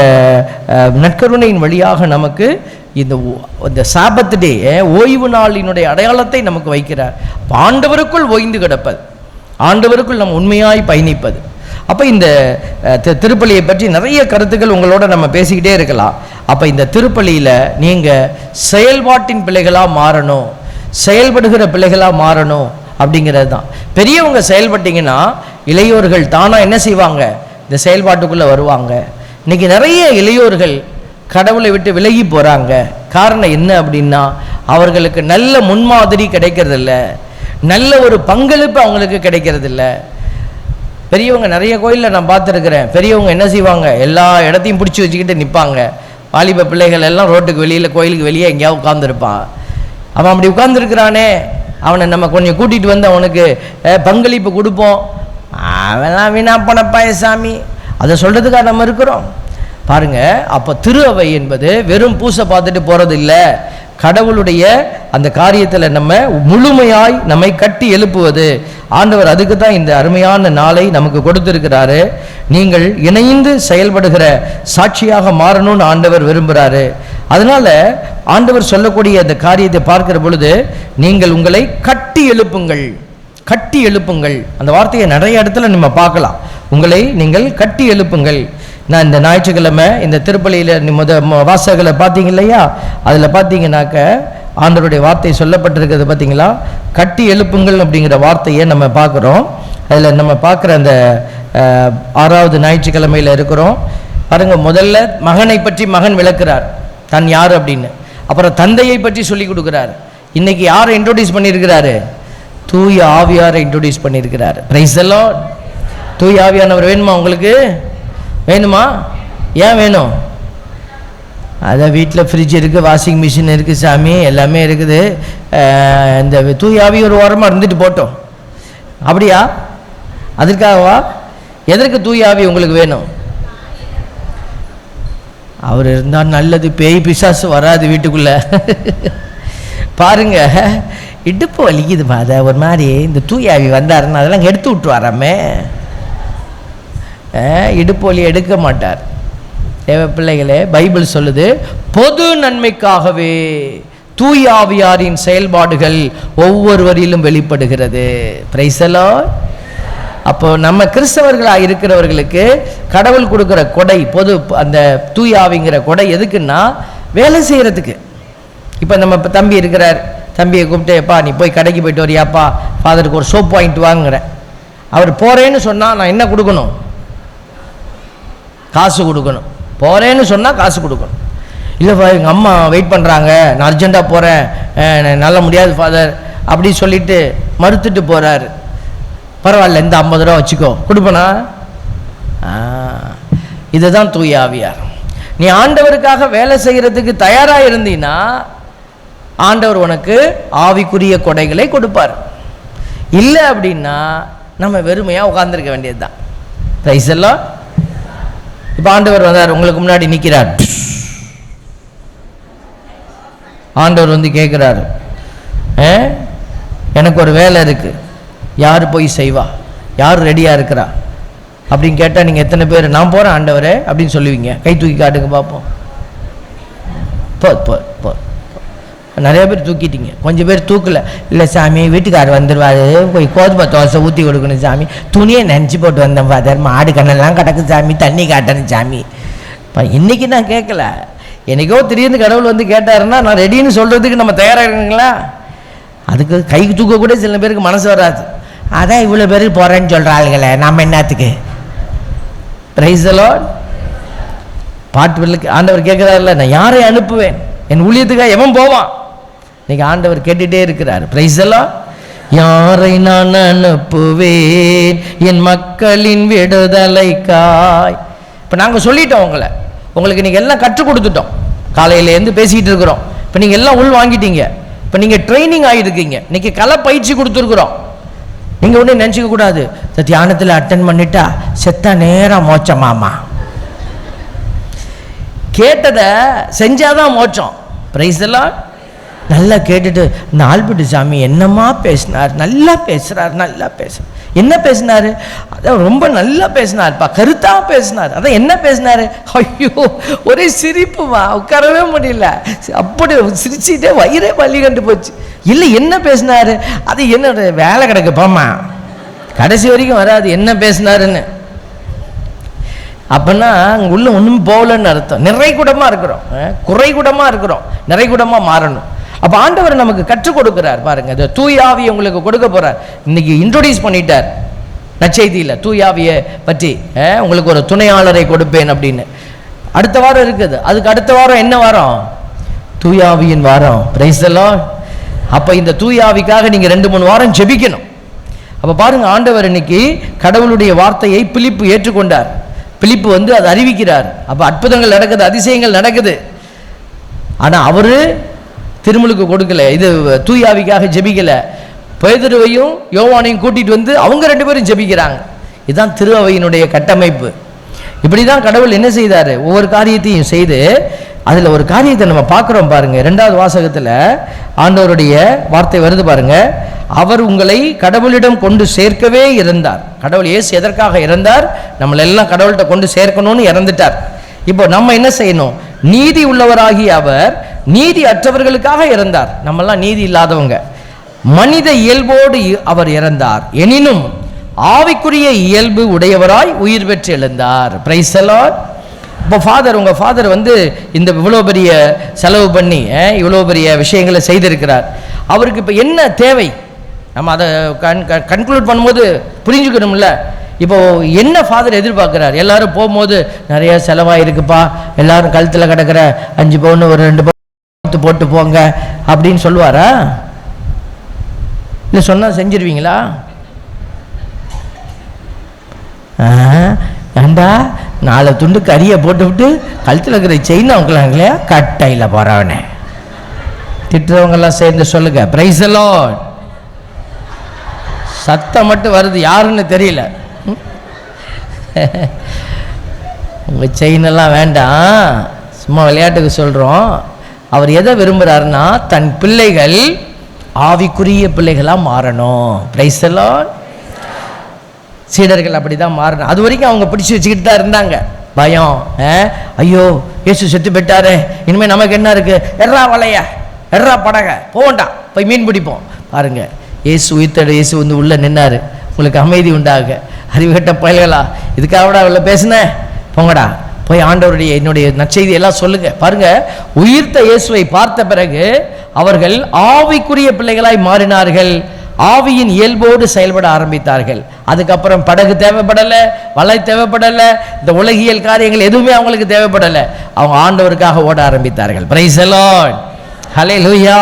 நற்கருணையின் வழியாக நமக்கு இந்த சாபத் டே, ஓய்வு நாளினுடைய அடையாளத்தை நமக்கு வைக்கிறார். ஆண்டவருக்குள் ஓய்ந்து கிடப்பது, ஆண்டவருக்குள் நம்ம உண்மையாய் பயணிப்பது. அப்போ இந்த திருப்பலியை பற்றி நிறைய கருத்துக்கள் உங்களோட நம்ம பேசிக்கிட்டே இருக்கலாம். அப்போ இந்த திருப்பலியில் நீங்கள் செயல்பாட்டின் பிள்ளைகளாக மாறணும், செயல்படுகிற பிள்ளைகளாக மாறணும் அப்படிங்கிறது தான். பெரியவங்க செயல்பட்டீங்கன்னா இளையோர்கள் தானாக என்ன செய்வாங்க, இந்த செயல்பாட்டுக்குள்ளே வருவாங்க. இன்றைக்கி நிறைய இளையோர்கள் கடவுளை விட்டு விலகி போகிறாங்க. காரணம் என்ன அப்படின்னா, அவர்களுக்கு நல்ல முன்மாதிரி கிடைக்கிறதில்ல, நல்ல ஒரு பங்களிப்பு அவங்களுக்கு கிடைக்கிறதில்ல. பெரியவங்க நிறைய கோயிலில் நான் பார்த்துருக்குறேன், பெரியவங்க என்ன செய்வாங்க, எல்லா இடத்தையும் பிடிச்சி வச்சுக்கிட்டு நிற்பாங்க. வாலிப பிள்ளைகள் எல்லாம் ரோட்டுக்கு வெளியில், கோயிலுக்கு வெளியே எங்கேயாவது உட்காந்துருப்பான். அவன் அப்படி உட்காந்துருக்கிறானே, அவனை நம்ம கொஞ்சம் கூட்டிகிட்டு வந்து அவனுக்கு பங்களிப்பு கொடுப்போம். அவெல்லாம் வீணா போனப்பா சாமி, அதை சொல்கிறதுக்காக நம்ம இருக்கிறோம் பாருங்கள். அப்போ திரு அவை என்பது வெறும் பூசை பார்த்துட்டு போகிறது இல்லை, கடவுளுடைய அந்த காரியத்தில் நம்ம முழுமையாய் நம்மை கட்டி எழுப்புவது. ஆண்டவர் அதுக்கு தான் இந்த அருமையான நாளை நமக்கு கொடுத்திருக்கிறாரு. நீங்கள் இணைந்து செயல்படுகிற சாட்சியாக மாறணும்னு ஆண்டவர் விரும்புகிறாரு. அதனால ஆண்டவர் சொல்லக்கூடிய அந்த காரியத்தை பார்க்கிற பொழுது, நீங்கள் உங்களை கட்டி எழுப்புங்கள், கட்டி எழுப்புங்கள். அந்த வார்த்தையை நிறைய இடத்துல நம்ம பார்க்கலாம். உங்களை நீங்கள் கட்டி எழுப்புங்கள். நான் இந்த ஞாயிற்றுக்கிழமை இந்த திருப்பலியில் வாசகங்களை பார்த்தீங்க இல்லையா, அதில் பார்த்தீங்கன்னாக்க ஆண்டவருடைய வார்த்தை சொல்லப்பட்டிருக்கிறது பார்த்தீங்களா, கட்டி எழுப்புங்கள் அப்படிங்கிற வார்த்தையை நம்ம பார்க்குறோம். அதில் நம்ம பார்க்குற அந்த 6வது ஞாயிற்றுக்கிழமையில் இருக்கிறோம் பாருங்க. முதல்ல மகனை பற்றி மகன் விளக்குறார், தான் யார் அப்படின்னு. அப்புறம் தந்தையை பற்றி சொல்லி கொடுக்குறார். இன்னைக்கு யாரை இன்ட்ரோடியூஸ் பண்ணியிருக்கிறாரு? தூய ஆவியாரை இன்ட்ரோடியூஸ் பண்ணியிருக்கிறார். Price the Lord. தூய ஆவியானவர் வேணுமா உங்களுக்கு? வேணுமா? ஏன் வேணும்? அதான் வீட்டில் ஃப்ரிட்ஜ் இருக்குது, வாஷிங் மிஷின் இருக்குது, சாமி எல்லாமே இருக்குது, இந்த தூய ஆவி ஒரு ஓரமாக இருந்துட்டு போட்டோம். அப்படியா? அதற்காகவா? எதற்கு தூய ஆவி உங்களுக்கு வேணும்? அவர் இருந்தால் நல்லது, பேய் பிசாசு வராது வீட்டுக்குள்ளே. பாருங்க, இடுப்பு வலிக்குது பாத ஒரு மாதிரி. இந்த தூய ஆவி வந்தாருன்னு அதெல்லாம் எடுத்து விட்டுவாராமே. இடுப்பு வலி எடுக்க மாட்டார். தேவ பிள்ளைகளே, பைபிள் சொல்லுது, பொது நன்மைக்காகவே தூய ஆவியாரின் செயல்பாடுகள் ஒவ்வொருவரிலும் வெளிப்படுகிறது. Price the Lord. அப்போ நம்ம கிறிஸ்தவர்களாக இருக்கிறவர்களுக்கு கடவுள் கொடுக்குற கொடை, பொது அந்த தூய ஆவிங்கிற கொடை எதுக்குன்னா வேலை செய்கிறதுக்கு. இப்போ நம்ம இப்போ தம்பி இருக்கிறார், தம்பியை கூப்பிட்டு, எப்பா நீ போய் கடைக்கு போயிட்டு வரியாப்பா, ஃபாதருக்கு ஒரு சோப் வாங்கிட்டு வாங்குறேன். அவர் போகிறேன்னு சொன்னால் நான் என்ன கொடுக்கணும்? காசு கொடுக்கணும். போகிறேன்னு சொன்னால் காசு கொடுக்கணும். இல்லைப்பா எங்கள் அம்மா வெயிட் பண்ணுறாங்க, நான் அர்ஜெண்ட்டாக போகிறேன், நல்ல முடியாது ஃபாதர் அப்படி சொல்லிட்டு மறுத்துட்டு போகிறாரு. பரவாயில்ல, இந்த 50 ரூபா வச்சுக்கோ, கொடுப்பனா? இதுதான் தூய ஆவியார். நீ ஆண்டவருக்காக வேலை செய்கிறதுக்கு தயாராக இருந்தீன்னா ஆண்டவர் உனக்கு ஆவிக்குரிய கொடைகளை கொடுப்பார். இல்லை அப்படின்னா நம்ம வெறுமையாக உட்கார்ந்துருக்க வேண்டியது தான். பிரைஸ் எல்லாம். இப்போ ஆண்டவர் வந்தார், உங்களுக்கு முன்னாடி நிற்கிறார். ஆண்டவர் வந்து கேட்குறாரு, எனக்கு ஒரு வேலை இருக்குது, யார் போய் செய்வா, யார் ரெடியாக இருக்கிறா அப்படின்னு கேட்டால் நீங்கள் எத்தனை பேர் நான் போகிறேன் ஆண்டவரே அப்படின்னு சொல்லுவீங்க? கை தூக்கி காட்டுங்க பார்ப்போம். போ நிறைய பேர் தூக்கிட்டீங்க, கொஞ்சம் பேர் தூக்கலை. இல்லை சாமி வீட்டுக்காரர் வந்துடுவார், போய் கோதுமை தோசை ஊற்றி கொடுக்கணும் சாமி, துணியை நினச்சி போட்டு வந்தேன் ஃபாதர், மாடு கண்ணெல்லாம் கிடக்கு சாமி, தண்ணி காட்டணும் சாமி. இன்னைக்கு நான் கேட்கல, என்னைக்கோ திடீர்னு கடவுள் வந்து கேட்டாருன்னா நான் ரெடின்னு சொல்கிறதுக்கு நம்ம தயாராக இருக்குங்களா? அதுக்கு கை தூக்க கூட சில பேருக்கு மனசு வராது. அதான் இவ்வளோ பேர் போகிறேன்னு சொல்கிற ஆளுகளை நம்ம என்னத்துக்கு? Price the Lord. பாட்டு ஆண்டவர் கேட்குறாருல, நான் யாரை அனுப்புவேன், என் ஊழியத்துக்காக எவன் போவான்? இன்னைக்கு ஆண்டவர் கேட்டுகிட்டே இருக்கிறார். Price the Lord. யாரை நான் அனுப்புவேன் என் மக்களின் விடுதலைக்காய். இப்போ நாங்கள் சொல்லிட்டோம் உங்களுக்கு நீங்கள் எல்லாம் கற்றுக் கொடுத்துட்டோம், காலையிலேருந்து பேசிக்கிட்டு இருக்கிறோம். இப்போ நீங்கள் எல்லாம் உள் வாங்கிட்டீங்க, இப்போ நீங்கள் ட்ரைனிங் ஆகிருக்கீங்க, இன்னைக்கு கலை பயிற்சி கொடுத்துருக்குறோம். நீங்கள் ஒன்றும் நினச்சிக்க கூடாது, தியானத்தில் அட்டன் பண்ணிட்டா செத்தா நேராக மோட்சமாமா. கேட்டதை செஞ்சாதான் மோட்சம். Price the Lord. நல்லா கேட்டுட்டு, இந்த ஆல்பர்ட் சாமி என்னம்மா பேசினார், நல்லா பேசுகிறார், நல்லா பேசுகிறார். என்ன பேசினார்? அதான் ரொம்ப நல்லா பேசினார்ப்பா, கருத்தாக பேசினார். அதான் என்ன பேசினார்? ஐயோ ஒரே சிரிப்புமா, உட்காரவே முடியல, அப்படி சிரிச்சுட்டே வயிறே வலி கண்டு போச்சு. இல்லை என்ன பேசினார்? அது என்ன வேலை கிடக்கு போமா, கடைசி வரைக்கும் வராது என்ன பேசினாருன்னு. அப்படின்னா அங்கே உள்ள ஒன்றும் போகலன்னு அர்த்தம். நிறைகுடமாக இருக்கிறோம், குறைகுடமாக இருக்கிறோம், நிறைகுடமாக மாறணும். அப்போ ஆண்டவர் நமக்கு கற்றுக் கொடுக்கிறார். பாருங்க, இந்த தூயாவியை உங்களுக்கு கொடுக்க போறார். இன்னைக்கு இன்ட்ரோடியூஸ் பண்ணிட்டார் நற்செய்தியில் தூயாவியை பற்றி. உங்களுக்கு ஒரு துணையாளரை கொடுப்பேன் அப்படின்னு. அடுத்த வாரம் இருக்குது, அதுக்கு அடுத்த வாரம் என்ன வாரம்? தூயாவியின் வாரம். Price the Lord. அப்போ இந்த தூயாவிக்காக நீங்கள் 2-3 வாரம் ஜெபிக்கணும். அப்போ பாருங்க, ஆண்டவர் இன்னைக்கு கடவுளுடைய வார்த்தையை பிலிப்பு ஏற்றுக்கொண்டார். பிலிப்பு வந்து அதை அறிவிக்கிறார். அப்போ அற்புதங்கள் நடக்குது, அதிசயங்கள் நடக்குது. ஆனால் அவரு திருமுழுக்கு கொடுக்கல, இது தூயாவிக்காக ஜெபிக்கல. பேதுருவையும் யோவானையும் கூட்டிட்டு வந்து அவங்க 2 பேரும் ஜெபிக்கிறாங்க. இதுதான் திருஅவையினுடைய கட்டமைப்பு. இப்படி தான் கடவுள் என்ன செய்தார், ஒவ்வொரு காரியத்தையும் செய்து அதில் ஒரு காரியத்தை நம்ம பார்க்குறோம் பாருங்க. 2வது வாசகத்தில் ஆண்டவருடைய வார்த்தை வருது பாருங்க. அவர் உங்களை கடவுளிடம் கொண்டு சேர்க்கவே இறந்தார். கடவுள் இயேசு எதற்காக இறந்தார்? நம்மளெல்லாம் கடவுள்கிட்ட கொண்டு சேர்க்கணும்னு இறந்துட்டார். இப்போ நம்ம என்ன செய்யணும்? நீதி உள்ளவராகி அவர் நீதி அற்றவர்களுக்காக இறந்தார். நம்மெல்லாம் நீதி இல்லாதவங்க. மனித இயல்போடு அவர் இறந்தார், எனினும் ஆவிக்குரிய இயல்பு உடையவராய் உயிர் பெற்று எழுந்தார். Price the Lord. இப்போ உங்கள் ஃபாதர் வந்து இந்த இவ்வளோ பெரிய செலவு பண்ணி இவ்வளோ பெரிய விஷயங்களை செய்திருக்கிறார். அவருக்கு இப்போ என்ன தேவை? நம்ம அதை கன்க்ளூட் பண்ணும்போது புரிஞ்சுக்கணும்ல. இப்போ என்ன ஃபாதர் எதிர்பார்க்குறார்? எல்லாரும் போகும்போது நிறைய செலவாக இருக்குப்பா, எல்லாரும் கழுத்தில் கிடக்கிற 5 பவுன் ஒரு 2 பவுன் போட்டு போங்க அப்படின்னு சொல்லுவாரா? இல்லை சொன்னால் செஞ்சிருவீங்களா? ஏண்டா 4 துண்டு கறியை போட்டு விட்டு கழுத்தில் இருக்கிற செயின் அவங்களாங்களே கட்டையில் போகிறவனே திட்டுறவங்கெல்லாம் சேர்ந்து சொல்லுங்க. Price the Lord. சத்தம் மட்டும் வருது, யாருன்னு தெரியல. உங்கள் செயினெல்லாம் வேண்டாம், சும்மா விளையாட்டுக்கு சொல்கிறோம். அவர் எதை விரும்புகிறாருன்னா தன் பிள்ளைகள் ஆவிக்குரிய பிள்ளைகளாக மாறணும். Price the Lord. சீடர்கள் அப்படி தான் மாறணும். அது வரைக்கும் அவங்க பிடிச்சி வச்சுக்கிட்டு தான் இருந்தாங்க. பயம், ஐயோ இயேசு செத்து போயிட்டாரு, இனிமேல் நமக்கு என்ன இருக்குது? எர்ரா வலைய, எர்ரா படக, போண்டா போய் மீன் பிடிப்போம். பாருங்க, இயேசு உயிர்த்தெழ இயேசு வந்து உள்ளே நின்னார். உங்களுக்கு அமைதி உண்டாக. அறிவுகட்ட பயல்களா, இதுக்காகடா இவ்வளோ பேசுனேன், போங்கடா போய் ஆண்டவருடைய என்னுடைய நற்செய்தி எல்லாம் சொல்லுங்க. பாருங்க, உயிர்த்த இயேசுவை பார்த்த பிறகு அவர்கள் ஆவிக்குரிய பிள்ளைகளாய் மாறினார்கள். ஆவியின் இயல்போடு செயல்பட ஆரம்பித்தார்கள். அதுக்கப்புறம் படகு தேவைப்படலை, வலை தேவைப்படலை, இந்த உலகியல் காரியங்கள் எதுவுமே அவங்களுக்கு தேவைப்படலை. அவங்க ஆண்டவருக்காக ஓட ஆரம்பித்தார்கள். Praise the lord. ஹல்லேலூயா.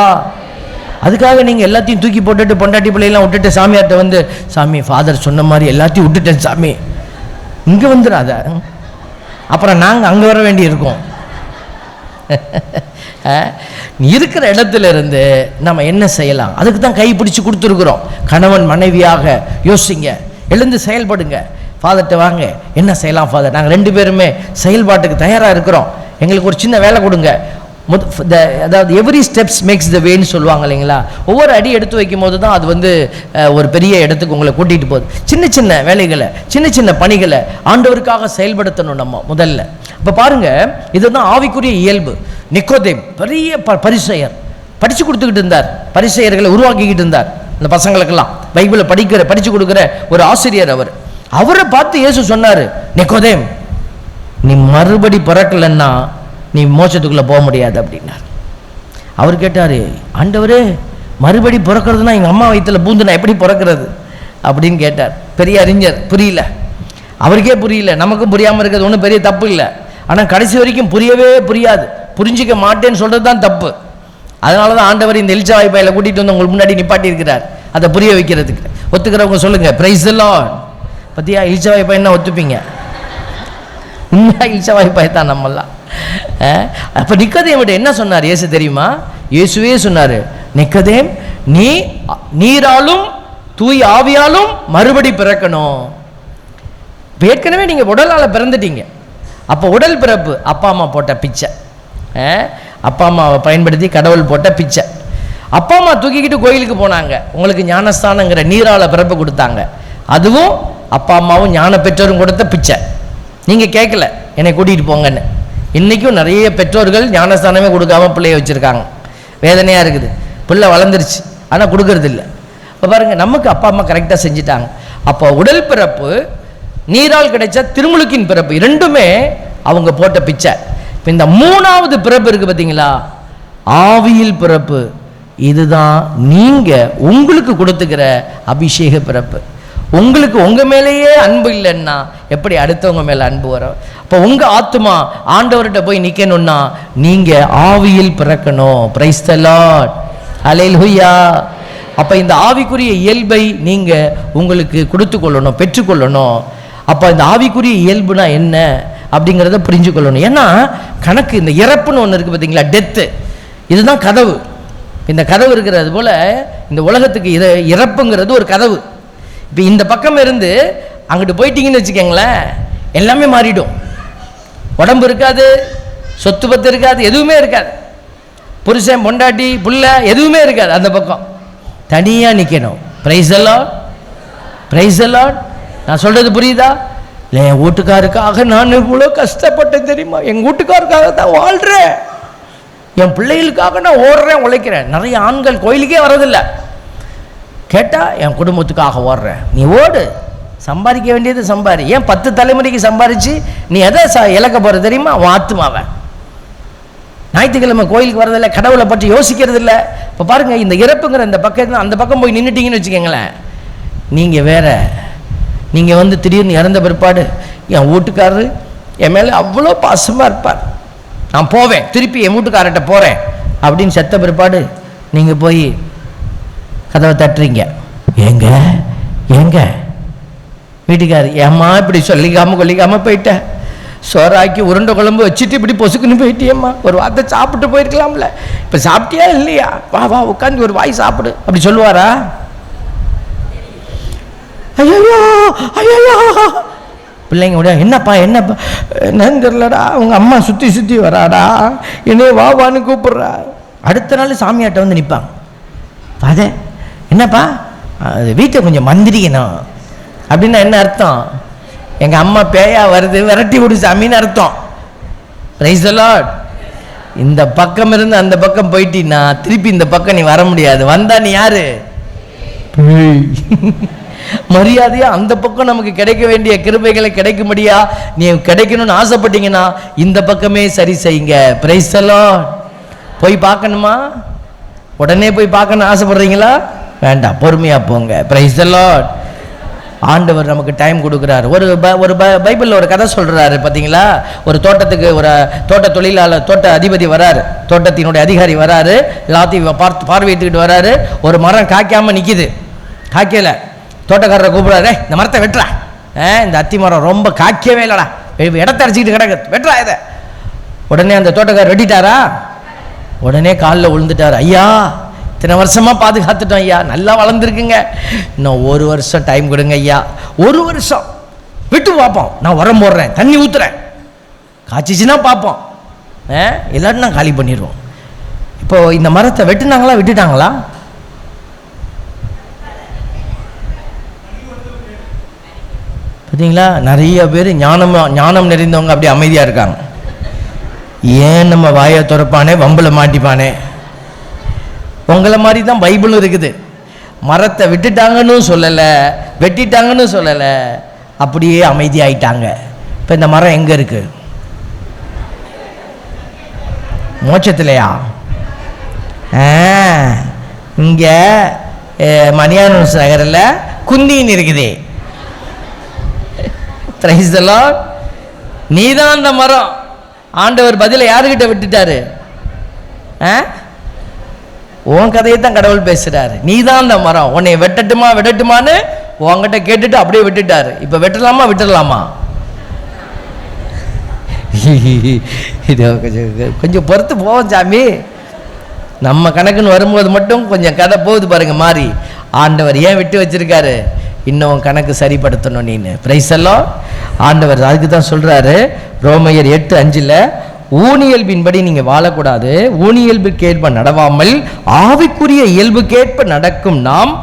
அதுக்காக நீங்கள் எல்லாத்தையும் தூக்கி போட்டுட்டு பொண்டாட்டி பிள்ளைலாம் விட்டுட்டு சாமியார்ட்ட வந்து, சாமி ஃபாதர் சொன்ன மாதிரி எல்லாத்தையும் விட்டுட்டேன் சாமி, இங்கே வந்துடாத, அப்புறம் நாங்கள் அங்கே வர வேண்டி இருக்கோம். இருக்கிற இடத்துல இருந்து நம்ம என்ன செய்யலாம்? அதுக்கு தான் கை பிடிச்சி கொடுத்துருக்குறோம். கணவன் மனைவியாக யோசிங்க, எழுந்து செயல்படுங்க. ஃபாதர்கிட்ட வாங்க, என்ன செய்யலாம் ஃபாதர், நாங்கள் 2 பேருமே செயல்பாட்டுக்கு தயாராக இருக்கிறோம், எங்களுக்கு ஒரு சின்ன வேலை கொடுங்க. அதாவது எவ்ரி ஸ்டெப்ஸ் மேக்ஸ் த வேன்னு சொல்லுவாங்க இல்லைங்களா? ஒவ்வொரு அடி எடுத்து வைக்கும் போது தான் அது வந்து ஒரு பெரிய இடத்துக்கு உங்களை கூட்டிகிட்டு போகுது. சின்ன சின்ன வேலைகளை, சின்ன சின்ன பணிகளை ஆண்டவருக்காக செயல்படுத்தணும் நம்ம முதல்ல. இப்போ பாருங்கள், இதுதான் ஆவிக்குரிய இயல்பு. நிக்கோதேம் பெரிய பரிசேயர், படித்து கொடுத்துக்கிட்டு இருந்தார், பரிசேயர்களை உருவாக்கிக்கிட்டு இருந்தார். இந்த பசங்களுக்கெல்லாம் பைபிளை படித்து கொடுக்குற ஒரு ஆசிரியர் அவர். அவரை பார்த்து இயேசு சொன்னார், நிக்கோதேம், நீ மறுபடி பிறக்கலன்னா நீ மோட்சத்துக்குள்ளே போக முடியாது அப்படின்னார். அவர் கேட்டார், ஆண்டவரே மறுபடி பிறக்கிறதுனா எங்கள் அம்மா வயிற்றில் பூந்து நான் எப்படி பிறக்கிறது அப்படின்னு கேட்டார். பெரிய அறிஞர், புரியல, அவருக்கே புரியல, நமக்கும் புரியாமல் இருக்கிறது ஒன்றும் பெரிய தப்பு இல்லை. ஆனால் கடைசி வரைக்கும் புரியவே புரியாது, புரிஞ்சிக்க மாட்டேன்னு சொல்கிறது தான் தப்பு. அதனால தான் ஆண்டவர் இந்த எலிச்சா வாய்ப்பாயில் கூட்டிகிட்டு வந்து உங்களுக்கு முன்னாடி நிப்பாட்டி இருக்கிறார், அதை புரிய வைக்கிறதுக்கு. ஒத்துக்கிறவங்க சொல்லுங்கள் பிரைஸ் தி லார்ட். பத்தியா, எலிச்சா வாய்ப்பா என்ன ஒத்துப்பீங்க? உண்மையாக எலிச்சா வாய்ப்பாய் தான் நம்மெல்லாம். அப்போ நிக்கோதேம் என்ன சொன்னார் இயேசு தெரியுமா? இயேசுவே சொன்னார், நிக்கோதேம், நீ நீராலும் தூய் ஆவியாலும் மறுபடி பிறக்கணும். ஏற்கனவே நீங்கள் உடலால் பிறந்துட்டீங்க. அப்போ உடல் பிறப்பு அப்பா அம்மா போட்ட பிச்சை, அப்பா அம்மாவை பயன்படுத்தி கடவுள் போட்ட பிச்சை. அப்பா அம்மா தூக்கிக்கிட்டு கோயிலுக்கு போனாங்க, உங்களுக்கு ஞானஸ்தானங்கிற நீரால் பிறப்பு கொடுத்தாங்க. அதுவும் அப்பா அம்மாவும் ஞான பெற்றோரும் கொடுத்த பிச்சை. நீங்கள் கேட்கல என்னை கூட்டிகிட்டு போங்கன்னு. இன்றைக்கும் நிறைய பெற்றோர்கள் ஞானஸ்தானமே கொடுக்காம பிள்ளைய வச்சுருக்காங்க. வேதனையாக இருக்குது. பிள்ளை வளர்ந்துருச்சு ஆனால் கொடுக்கறது இல்லை. இப்போ பாருங்கள், நமக்கு அப்பா அம்மா கரெக்டாக செஞ்சுட்டாங்க. அப்போ உடல் பிறப்பு, நீரால் கிடைச்ச திருமுழுக்கின் பிறப்பு, இரண்டுமே அவங்க போட்ட பிச்சை. இப்போ இந்த 3வது பிறப்பு இருக்குது பார்த்தீங்களா, ஆவியில் பிறப்பு. இதுதான் நீங்கள் உங்களுக்கு கொடுத்துக்கிற அபிஷேக பிறப்பு. உங்களுக்கு உங்கள் மேலேயே அன்பு இல்லைன்னா எப்படி அடுத்தவங்க மேலே அன்பு வரும்? இப்போ உங்கள் ஆத்மா ஆண்டவர்கிட்ட போய் நிற்கணும்னா நீங்கள் ஆவியில் பிறக்கணும். Praise the lord. ஹல்லேலூயா. அப்போ இந்த ஆவிக்குரிய இயல்பை நீங்கள் உங்களுக்கு கொடுத்து கொள்ளணும், பெற்றுக்கொள்ளணும். அப்போ இந்த ஆவிக்குரிய இயல்புனா என்ன அப்படிங்கிறத புரிஞ்சு கொள்ளணும். ஏன்னா கணக்கு, இந்த இறப்புன்னு ஒன்று இருக்குது பார்த்தீங்களா, டெத்து, இதுதான் கதவு. இந்த கதவு இருக்கிறது போல் இந்த உலகத்துக்கு இறப்புங்கிறது ஒரு கதவு. இப்போ இந்த பக்கம் இருந்து அங்கிட்டு போயிட்டீங்கன்னு வச்சுக்கோங்களேன், எல்லாமே மாறிடும். உடம்பு இருக்காது, சொத்து பத்து இருக்காது, எதுவுமே இருக்காது. புருஷன் பொண்டாட்டி புள்ள எதுவுமே இருக்காது. அந்த பக்கம் தனியாக நிற்கணும். Price the Lord, price the Lord. நான் சொல்கிறது புரியுதா? இல்லை, என் வீட்டுக்காருக்காக நான் இவ்வளோ கஷ்டப்பட்டேன் தெரியுமா? எங்கள் வீட்டுக்காருக்காக தான் வாழ்கிறேன், என் பிள்ளைகளுக்காக நான் ஓடுறேன், உழைக்கிறேன். நிறைய ஆண்கள் கோயிலுக்கே வரதில்லை. கேட்டால் என் குடும்பத்துக்காக ஓடுறேன். நீ ஓடு, சம்பாதிக்க வேண்டியது சம்பாதி. ஏன் 10 தலைமுறைக்கு சம்பாதிச்சு நீ எதை இழக்க போகிற தெரியுமா? உன் ஆத்துமாவை. ஞாயிற்றுக்கிழமை கோயிலுக்கு வரதில்லை, கடவுளை பற்றி யோசிக்கிறது இல்லை. இப்போ பாருங்கள், இந்த இறப்புங்கிற இந்த பக்கம் அந்த பக்கம் போய் நின்றுட்டீங்கன்னு வச்சுக்கோங்களேன், நீங்கள் வேற. நீங்கள் திடீர்னு இறந்த பிற்பாடு என் வீட்டுக்காரரு என் மேலே அவ்வளோ பாசமாக இருப்பார், நான் போவேன், திருப்பி என் வீட்டுக்காரர்கிட்ட போகிறேன் அப்படின்னு செத்த பிற்பாடு நீங்கள் போய் கதவை தட்டுறீங்க. ஏங்க ஏங்க வீட்டுக்காரு, ஏம்மா இப்படி சொல்லிக்காமல் கொல்லிக்காமல் போயிட்டேன், சோறாக்கி உருண்டை குழம்பு வச்சுட்டு இப்படி பொசுக்குன்னு போயிட்டியம்மா, ஒரு வார்த்தை சாப்பிட்டு போயிருக்கலாம்ல, இப்போ சாப்பிட்டியா இல்லையா, வா வா உட்காந்து ஒரு வாய் சாப்பிடு அப்படி சொல்லுவாரா? ஐயோ ஐயோ பிள்ளைங்க விட, என்னப்பா என்னப்பா என்னன்னு தெரியலடா, அவங்க அம்மா சுற்றி சுற்றி வராடா, என்னைய வா வான்னு கூப்பிட்றா. அடுத்த நாள் சாமியாட்ட வந்து நிற்பாங்க. அதே என்னப்பா வீட்டை கொஞ்சம் மந்திரிக்கணும் அப்படின்னா என்ன அர்த்தம்? எங்கள் அம்மா பேயா வருது, விரட்டி விடு சாமின்னு அர்த்தம். Price the Lord. இந்த பக்கம் இருந்து அந்த பக்கம் போயிட்டீன்னா திருப்பி இந்த பக்கம் நீ வர முடியாது. வந்தா நீ யாரு? மரியாதையா அந்த பக்கம் நமக்கு கிடைக்க வேண்டிய கிருபைகளை கிடைக்கும்படியா நீ கிடைக்கணும்னு ஆசைப்பட்டீங்கன்னா இந்த பக்கமே சரி செய்யுங்க. Price the Lord. போய் பார்க்கணுமா? உடனே போய் பார்க்கணும்னு ஆசைப்படுறீங்களா? வேண்டாம், பொறுமையா போங்க. Price the Lord. ஆண்டவர் நமக்கு டைம் கொடுக்குறாரு. ஒரு பைபிளில் ஒரு கதை சொல்கிறாரு பார்த்தீங்களா? ஒரு தோட்டத்துக்கு ஒரு தோட்ட தொழிலாளர், தோட்ட அதிபதி வராரு, தோட்டத்தினுடைய அதிகாரி வராரு, எல்லாத்தையும் பார்வையிட்டுக்கிட்டு வராரு. ஒரு மரம் காய்க்காமல் நிற்கிது, காய்க்கல. தோட்டக்காரரை கூப்பிடாரு, இந்த மரத்தை வெட்டுறா, இந்த அத்தி மரம் ரொம்ப காய்க்கவே இல்லைடா, இடத்த அடிச்சுக்கிட்டு கிடக்கு, வெட்டுறா இதை. உடனே அந்த தோட்டக்காரர் வெட்டிட்டாரா? உடனே காலில் விழுந்துட்டார். ஐயா, இத்தனை வருஷமாக பாதுகாத்துட்டோம் ஐயா, நல்லா வளர்ந்துருக்குங்க, இன்னும் 1 வருஷம் டைம் கொடுங்க ஐயா, 1 வருஷம் விட்டு பார்ப்போம், நான் உரம் போடுறேன், தண்ணி ஊற்றுறேன், காய்ச்சிச்சுன்னா பார்ப்போம், எல்லாரும் நான் காலி பண்ணிடுவோம். இப்போ இந்த மரத்தை வெட்டுனாங்களா விட்டுட்டாங்களா? பார்த்தீங்களா? நிறைய பேர் ஞானம் நிறைந்தவங்க அப்படி அமைதியாக இருக்காங்க. ஏன் நம்ம வாயை துறப்பானே, வம்பில் மாட்டிப்பானே. உங்களை மாதிரி தான் பைபிளும் இருக்குது. மரத்தை விட்டுட்டாங்கன்னு சொல்லலை, வெட்டிட்டாங்கன்னு சொல்லலை, அப்படியே அமைதியாயிட்டாங்க. இப்போ இந்த மரம் எங்கே இருக்கு? மோட்சத்திலையா? இங்கே மணியான நகரில் குந்தின்னு இருக்குது. Price the Lord. நீதான் அந்த மரம். ஆண்டவர் பதிலை யாருக்கிட்ட விட்டுட்டாரு? உன் கதையை தான் கடவுள் பேசுறாரு. நீ தான் அந்த மரம், உன்னை வெட்டட்டுமா விடட்டுமான்னு உன்கிட்ட கேட்டுட்டு அப்படியே விட்டுட்டாரு. இப்போ வெட்டலாமா விட்டுடலாமா? கொஞ்சம் பொறுத்து போவோம் சாமி, நம்ம கணக்குன்னு வரும்போது மட்டும் கொஞ்சம் கதை போகுது பாருங்க மாறி. ஆண்டவர் ஏன் விட்டு வச்சிருக்காரு? இன்னும் கணக்கு சரிப்படுத்தணும் நீன்னு. பிரைஸ் எல்லாம் ஆண்டவர் அதுக்கு தான் சொல்றாரு. ரோமையர் 8:5 ஊனியல்பின்படி நீங்க வாழக்கூடாது, ஊனியல்புக்கேற்ப நடவாமல் ஆவிக்குரிய இயல்புக்கேற்ப நடக்கும் நாம்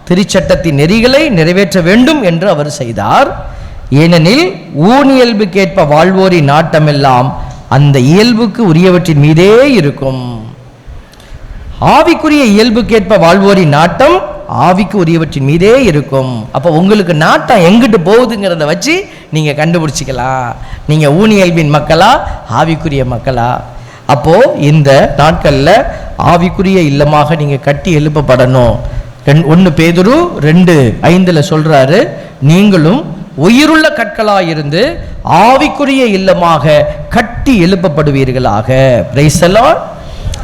திருச்சட்டத்தின் நெறிகளை நிறைவேற்ற வேண்டும் என்று அவர் செய்தார். ஏனெனில் ஊனியல்புக்கேற்ப வாழ்வோரின் நாட்டமெல்லாம் அந்த இயல்புக்கு உரியவற்றின் மீதே இருக்கும். ஆவிக்குரிய இயல்புக்கேற்ப வாழ்வோரின் நாட்டம் ஆவிக்கு உரியவற்றின் மீதே இருக்கும். அப்போ உங்களுக்கு நாட்டம் எங்கிட்டு போகுதுங்கிறத வச்சு நீங்கள் கண்டுபிடிச்சிக்கலாம், நீங்கள் ஊனியல்பின் மக்களா ஆவிக்குரிய மக்களா. அப்போது இந்த நாட்களில் ஆவிக்குரிய இல்லமாக நீங்கள் கட்டி எழுப்பப்படணும். 1 பேதுரு 2:5 சொல்கிறாரு, நீங்களும் உயிருள்ள கற்களாக இருந்து ஆவிக்குரிய இல்லமாக கட்டி எழுப்பப்படுவீர்களாக. Price the Lord.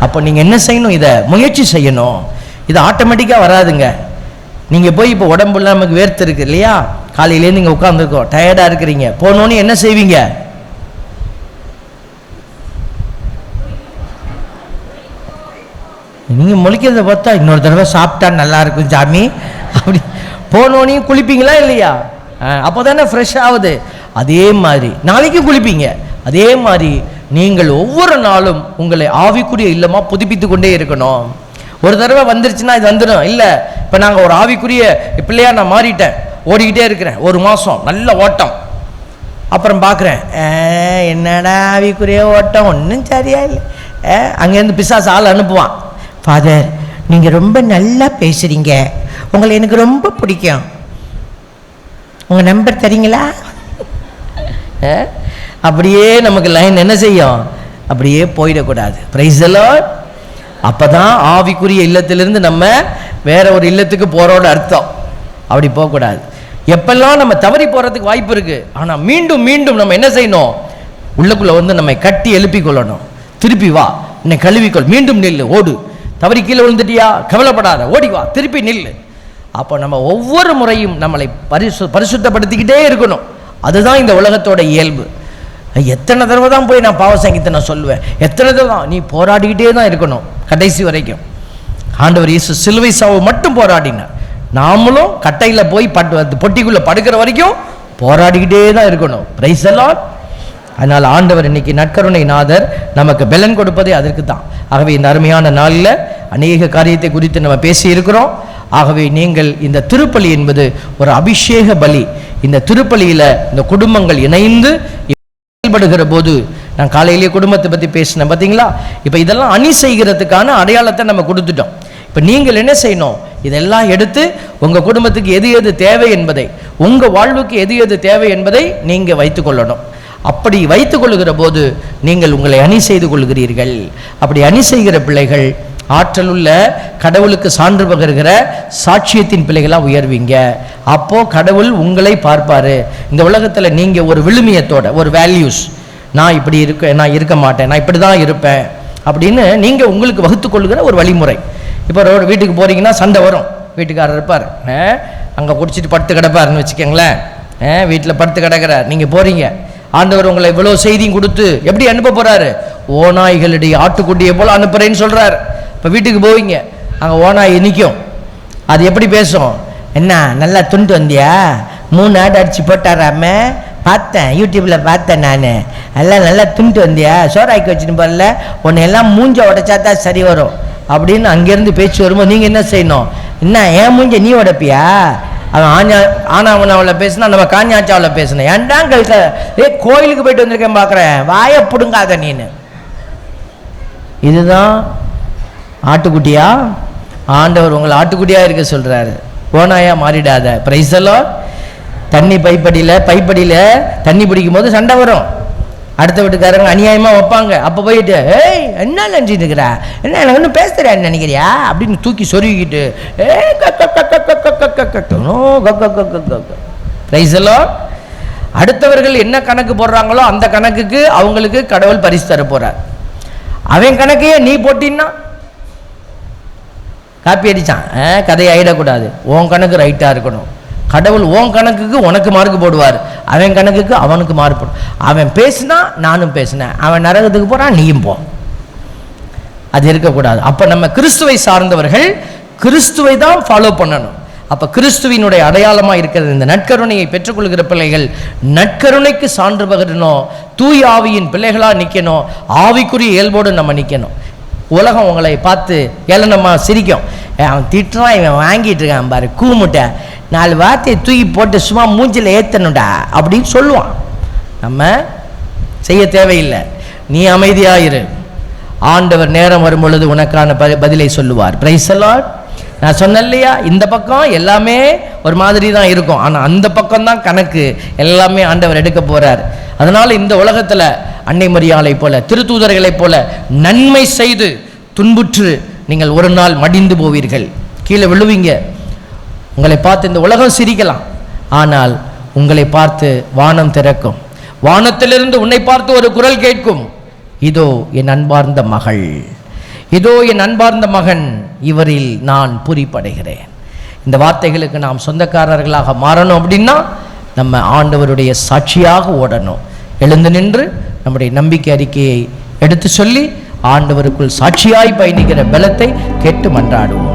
அப்போ நீங்கள் என்ன செய்யணும்? இதை முயற்சி செய்யணும். இது ஆட்டோமேட்டிக்காக வராதுங்க. நீங்கள் போய் இப்போ உடம்புல நமக்கு வேர்த்து இருக்கு இல்லையா, காலையிலேருந்து நீங்கள் உட்காந்துருக்கோம், டயர்டாக இருக்கிறீங்க, போனோன்னு என்ன செய்வீங்க? நீங்கள் முழிக்கிறத பார்த்தா இன்னொரு தடவை சாப்பிட்டா நல்லா இருக்கும் சாமி அப்படி போனோனையும் குளிப்பீங்களா இல்லையா? அப்போ தானே ஃப்ரெஷ் ஆகுது. அதே மாதிரி நாளைக்கும் குளிப்பீங்க. அதே மாதிரி நீங்கள் ஒவ்வொரு நாளும் உங்களை ஆவிக்குரிய இல்லமா புதுப்பித்து கொண்டே இருக்கணும். ஒரு தடவை வந்துருச்சுன்னா இது வந்துடும் இல்லை. இப்போ நாங்கள் ஒரு ஆவிக்குரிய பிள்ளையா நான் மாறிட்டேன், ஓடிக்கிட்டே இருக்கிறேன், ஒரு மாதம் நல்ல ஓட்டம். அப்புறம் பார்க்குறேன், என்னடா ஆவிக்குரிய ஓட்டம், ஒன்றும் சரியா இல்லை. அங்கேருந்து பிசாசு ஆள் அனுப்புவான். ஃபாதர், நீங்கள் ரொம்ப நல்லா பேசுகிறீங்க, உங்களை எனக்கு ரொம்ப பிடிக்கும், உங்கள் நம்பர் தரீங்களா? அப்படியே நமக்கு லைன் என்ன செய்யும், அப்படியே போயிடக்கூடாது. Price the Lord. அப்போ தான் ஆவிக்குரிய இல்லத்திலிருந்து நம்ம வேற ஒரு இல்லத்துக்கு போகிறோட அர்த்தம். அப்படி போகக்கூடாது. எப்பெல்லாம் நம்ம தவறி போகிறதுக்கு வாய்ப்பு இருக்குது, ஆனால் மீண்டும் மீண்டும் நம்ம என்ன செய்யணும், உள்ளுக்குள்ளே வந்து நம்மை கட்டி எழுப்பி கொள்ளணும். திருப்பி வா, என்னை கழுவிக்கொள், மீண்டும் நில்லு, ஓடு. தவறி கீழே விழுந்துட்டியா, கவலைப்படாத, ஓடி வா, திருப்பி நில்லு. அப்போ நம்ம ஒவ்வொரு முறையும் நம்மளை பரிசுத்தப்படுத்திக்கிட்டே இருக்கணும். அதுதான் இந்த உலகத்தோட இயல்பு. எத்தனை தடவை தான் போய் நான் பாவ சங்கீதத்தை நான் சொல்லுவேன், எத்தனை தடவை தான் நீ போராடிக்கிட்டே தான் இருக்கணும் கடைசி வரைக்கும். ஆண்டவர் இயேசு சிலுவை சாவு மட்டும் போராடினார், நாமளும் கட்டையில் போய் பொட்டிக்குள்ளே படுக்கிற வரைக்கும் போராடிக்கிட்டே தான் இருக்கணும். Price the Lord. அதனால் ஆண்டவர் இன்னைக்கு நற்கருணை நாதர் நமக்கு பலன் கொடுப்பதே அதற்கு தான். ஆகவே இந்த அருமையான நாளில் அநேக காரியத்தை குறித்து நம்ம பேசி இருக்கிறோம். ஆகவே நீங்கள் இந்த திருப்பலி என்பது ஒரு அபிஷேக பலி. இந்த திருப்பலியில் இந்த குடும்பங்கள் இணைந்து செயல்படுகிற போது, நான் காலையிலேயே குடும்பத்தை பற்றி பேசினேன் பார்த்தீங்களா. இப்போ இதெல்லாம் அணி செய்கிறதுக்கான அடையாளத்தை நம்ம கொடுத்துட்டோம். இப்போ நீங்கள் என்ன செய்யணும், இதெல்லாம் எடுத்து உங்கள் குடும்பத்துக்கு எது எது தேவை என்பதை, உங்கள் வாழ்வுக்கு எது எது தேவை என்பதை நீங்கள் வைத்துக்கொள்ளணும். அப்படி வைத்துக் கொள்ளுகிற போது நீங்கள் உங்களை அணி செய்து கொள்கிறீர்கள். அப்படி அணி செய்கிற பிள்ளைகள் ஆற்றலுள்ள கடவுளுக்கு சான்று பகர்கிற சாட்சியத்தின் பிள்ளைகளாக உயர்வீங்க. அப்போ கடவுள் உங்களை பார்ப்பாரு. இந்த உலகத்தில் நீங்கள் ஒரு விழுமியத்தோட, ஒரு வேல்யூஸ், நான் இப்படி நான் இருக்க மாட்டேன், நான் இப்படி தான் இருப்பேன் அப்படின்னு நீங்கள் உங்களுக்கு வகுத்து கொள்ளுகிற ஒரு வழிமுறை. இப்போ ஒரு வீட்டுக்கு போகிறீங்கன்னா சண்டை வரும். வீட்டுக்காரர் இருப்பார், அங்கே குடிச்சிட்டு படுத்து கிடப்பாருன்னு வச்சுக்கோங்களேன். வீட்டில் படுத்து கிடக்கிறார், நீங்கள் போகிறீங்க. ஆண்டவர் உங்களை இவ்வளோ செய்தியும் கொடுத்து எப்படி அனுப்ப போகிறாரு, ஓநாய்களுடைய ஆட்டுக்குட்டியை போல் அனுப்புகிறேன்னு சொல்கிறார். இப்போ வீட்டுக்கு போவீங்க, அங்கே ஓநாய் நிற்கும். அது எப்படி பேசும், என்ன நல்லா துண்டு வந்தியா, 3 ஆடு அடித்து போட்டாராம, பார்த்தேன் யூடியூப்பில் பார்த்தேன் நான், எல்லாம் நல்லா துண்டு வந்தியா, சோறாக்கி வச்சுன்னு போடல, உன்னை எல்லாம் மூஞ்ச உடைச்சா தான் சரி வரும் அப்படின்னு அங்கேருந்து பேச்சு வரும்போது நீங்கள் என்ன செய்யணும், என்ன ஏன் மூஞ்ச நீ உடைப்பியா, அவன் ஆனாவனாவில் பேசினா நம்ம காஞ்சாச்சாவில் பேசினேன், ஏன்டா கோயிலுக்கு போயிட்டு வந்திருக்கேன் பார்க்குறேன், வாயை பிடுங்காத நீனு. இதுதான் ஆட்டுக்குட்டியா? ஆண்டவர் உங்களை ஆட்டுக்குட்டியாக இருக்க சொல்கிறாரு, ஓனாயா மாறிடாத. Price the Lord. தண்ணி பைப்படியில் தண்ணி பிடிக்கும் போது சண்டை வரும். அடுத்த வீட்டுக்காரங்க அநியாயமாக வைப்பாங்க. அப்போ போயிட்டு, ஏய் என்ன நினச்சிட்டு இருக்கிறா, என்ன எனக்கு ஒன்றும் பேச தெரியாது நினைக்கிறியா அப்படின்னு தூக்கி சொருகிக்கிட்டு பிரைஸ் தி லார்ட். அடுத்தவர்கள் என்ன கணக்கு போடுறாங்களோ அந்த கணக்குக்கு அவங்களுக்கு கடவுள் பரிசு தர போறார். அவன் கணக்கையே நீ போட்டின்னா காப்பி அடிச்சான், கதையை ஆயிடக்கூடாது. உன் கணக்கு ரைட்டாக இருக்கணும். கடவுள் உன் கணக்குக்கு உனக்கு மார்க் போடுவார், அவன் கணக்குக்கு அவனுக்கு மார்க் போடும். அவன் பேசினா நானும் பேசினேன், அவன் நரகத்துக்கு போறான் நீயும் போ, அது இருக்கக்கூடாது. அப்போ நம்ம கிறிஸ்துவை சார்ந்தவர்கள் கிறிஸ்துவை தான் ஃபாலோ பண்ணணும். அப்போ கிறிஸ்துவினுடைய அடையாளமாக இருக்கிறது இந்த நற்கருணையை பெற்றுக்கொள்கிற பிள்ளைகள் நற்கருணைக்கு சான்று பகரணும், தூய் ஆவியின் பிள்ளைகளாக நிற்கணும், ஆவிக்குரிய இயல்போடு நம்ம நிற்கணும். உலகம் உங்களை பார்த்து ஏளனமாக சிரிக்கும், அவன் திட்டுறான், இவன் வாங்கிட்டு இருக்கான் பாரு கூமுட்டை, 4 வார்த்தையை தூக்கி போட்டு சும்மா மூஞ்சில் ஏற்றணுடா அப்படின்னு சொல்லுவான். நம்ம செய்ய தேவையில்லை, நீ அமைதியாயிரு, ஆண்டவர் நேரம் வரும் பொழுது உனக்கான பதிலை சொல்லுவார். Price the Lord. நான் சொன்னேன் இல்லையா, இந்த பக்கம் எல்லாமே ஒரு மாதிரி தான் இருக்கும், ஆனால் அந்த பக்கம் தான் கணக்கு, எல்லாமே ஆண்டவர் எடுக்க போறார். அதனால இந்த உலகத்தில் அன்னை மரியாளை போல திருத்தூதர்களைப் போல நன்மை செய்து துன்புற்று நீங்கள் ஒரு நாள் மடிந்து போவீர்கள், கீழே விழுவீங்க. உங்களை பார்த்து இந்த உலகம் சிரிக்கலாம், ஆனால் உங்களை பார்த்து வானம் திறக்கும், வானத்திலிருந்து உன்னை பார்த்து ஒரு குரல் கேட்கும், இதோ என் அன்பார்ந்த மகள், இதோ என் அன்பார்ந்த மகன், இவரில் நான் பூரிப்படைகிறேன். இந்த வார்த்தைகளுக்கு நாம் சொந்தக்காரர்களாக மாறணும் அப்படின்னா நம்ம ஆண்டவருடைய சாட்சியாக ஓடணும். எழுந்து நின்று நம்முடைய நம்பிக்கை அறிக்கையை எடுத்து சொல்லி ஆண்டவருக்குள் சாட்சியாய் பயணிக்கிற பலத்தை கேட்டு மன்றாடுவோம்.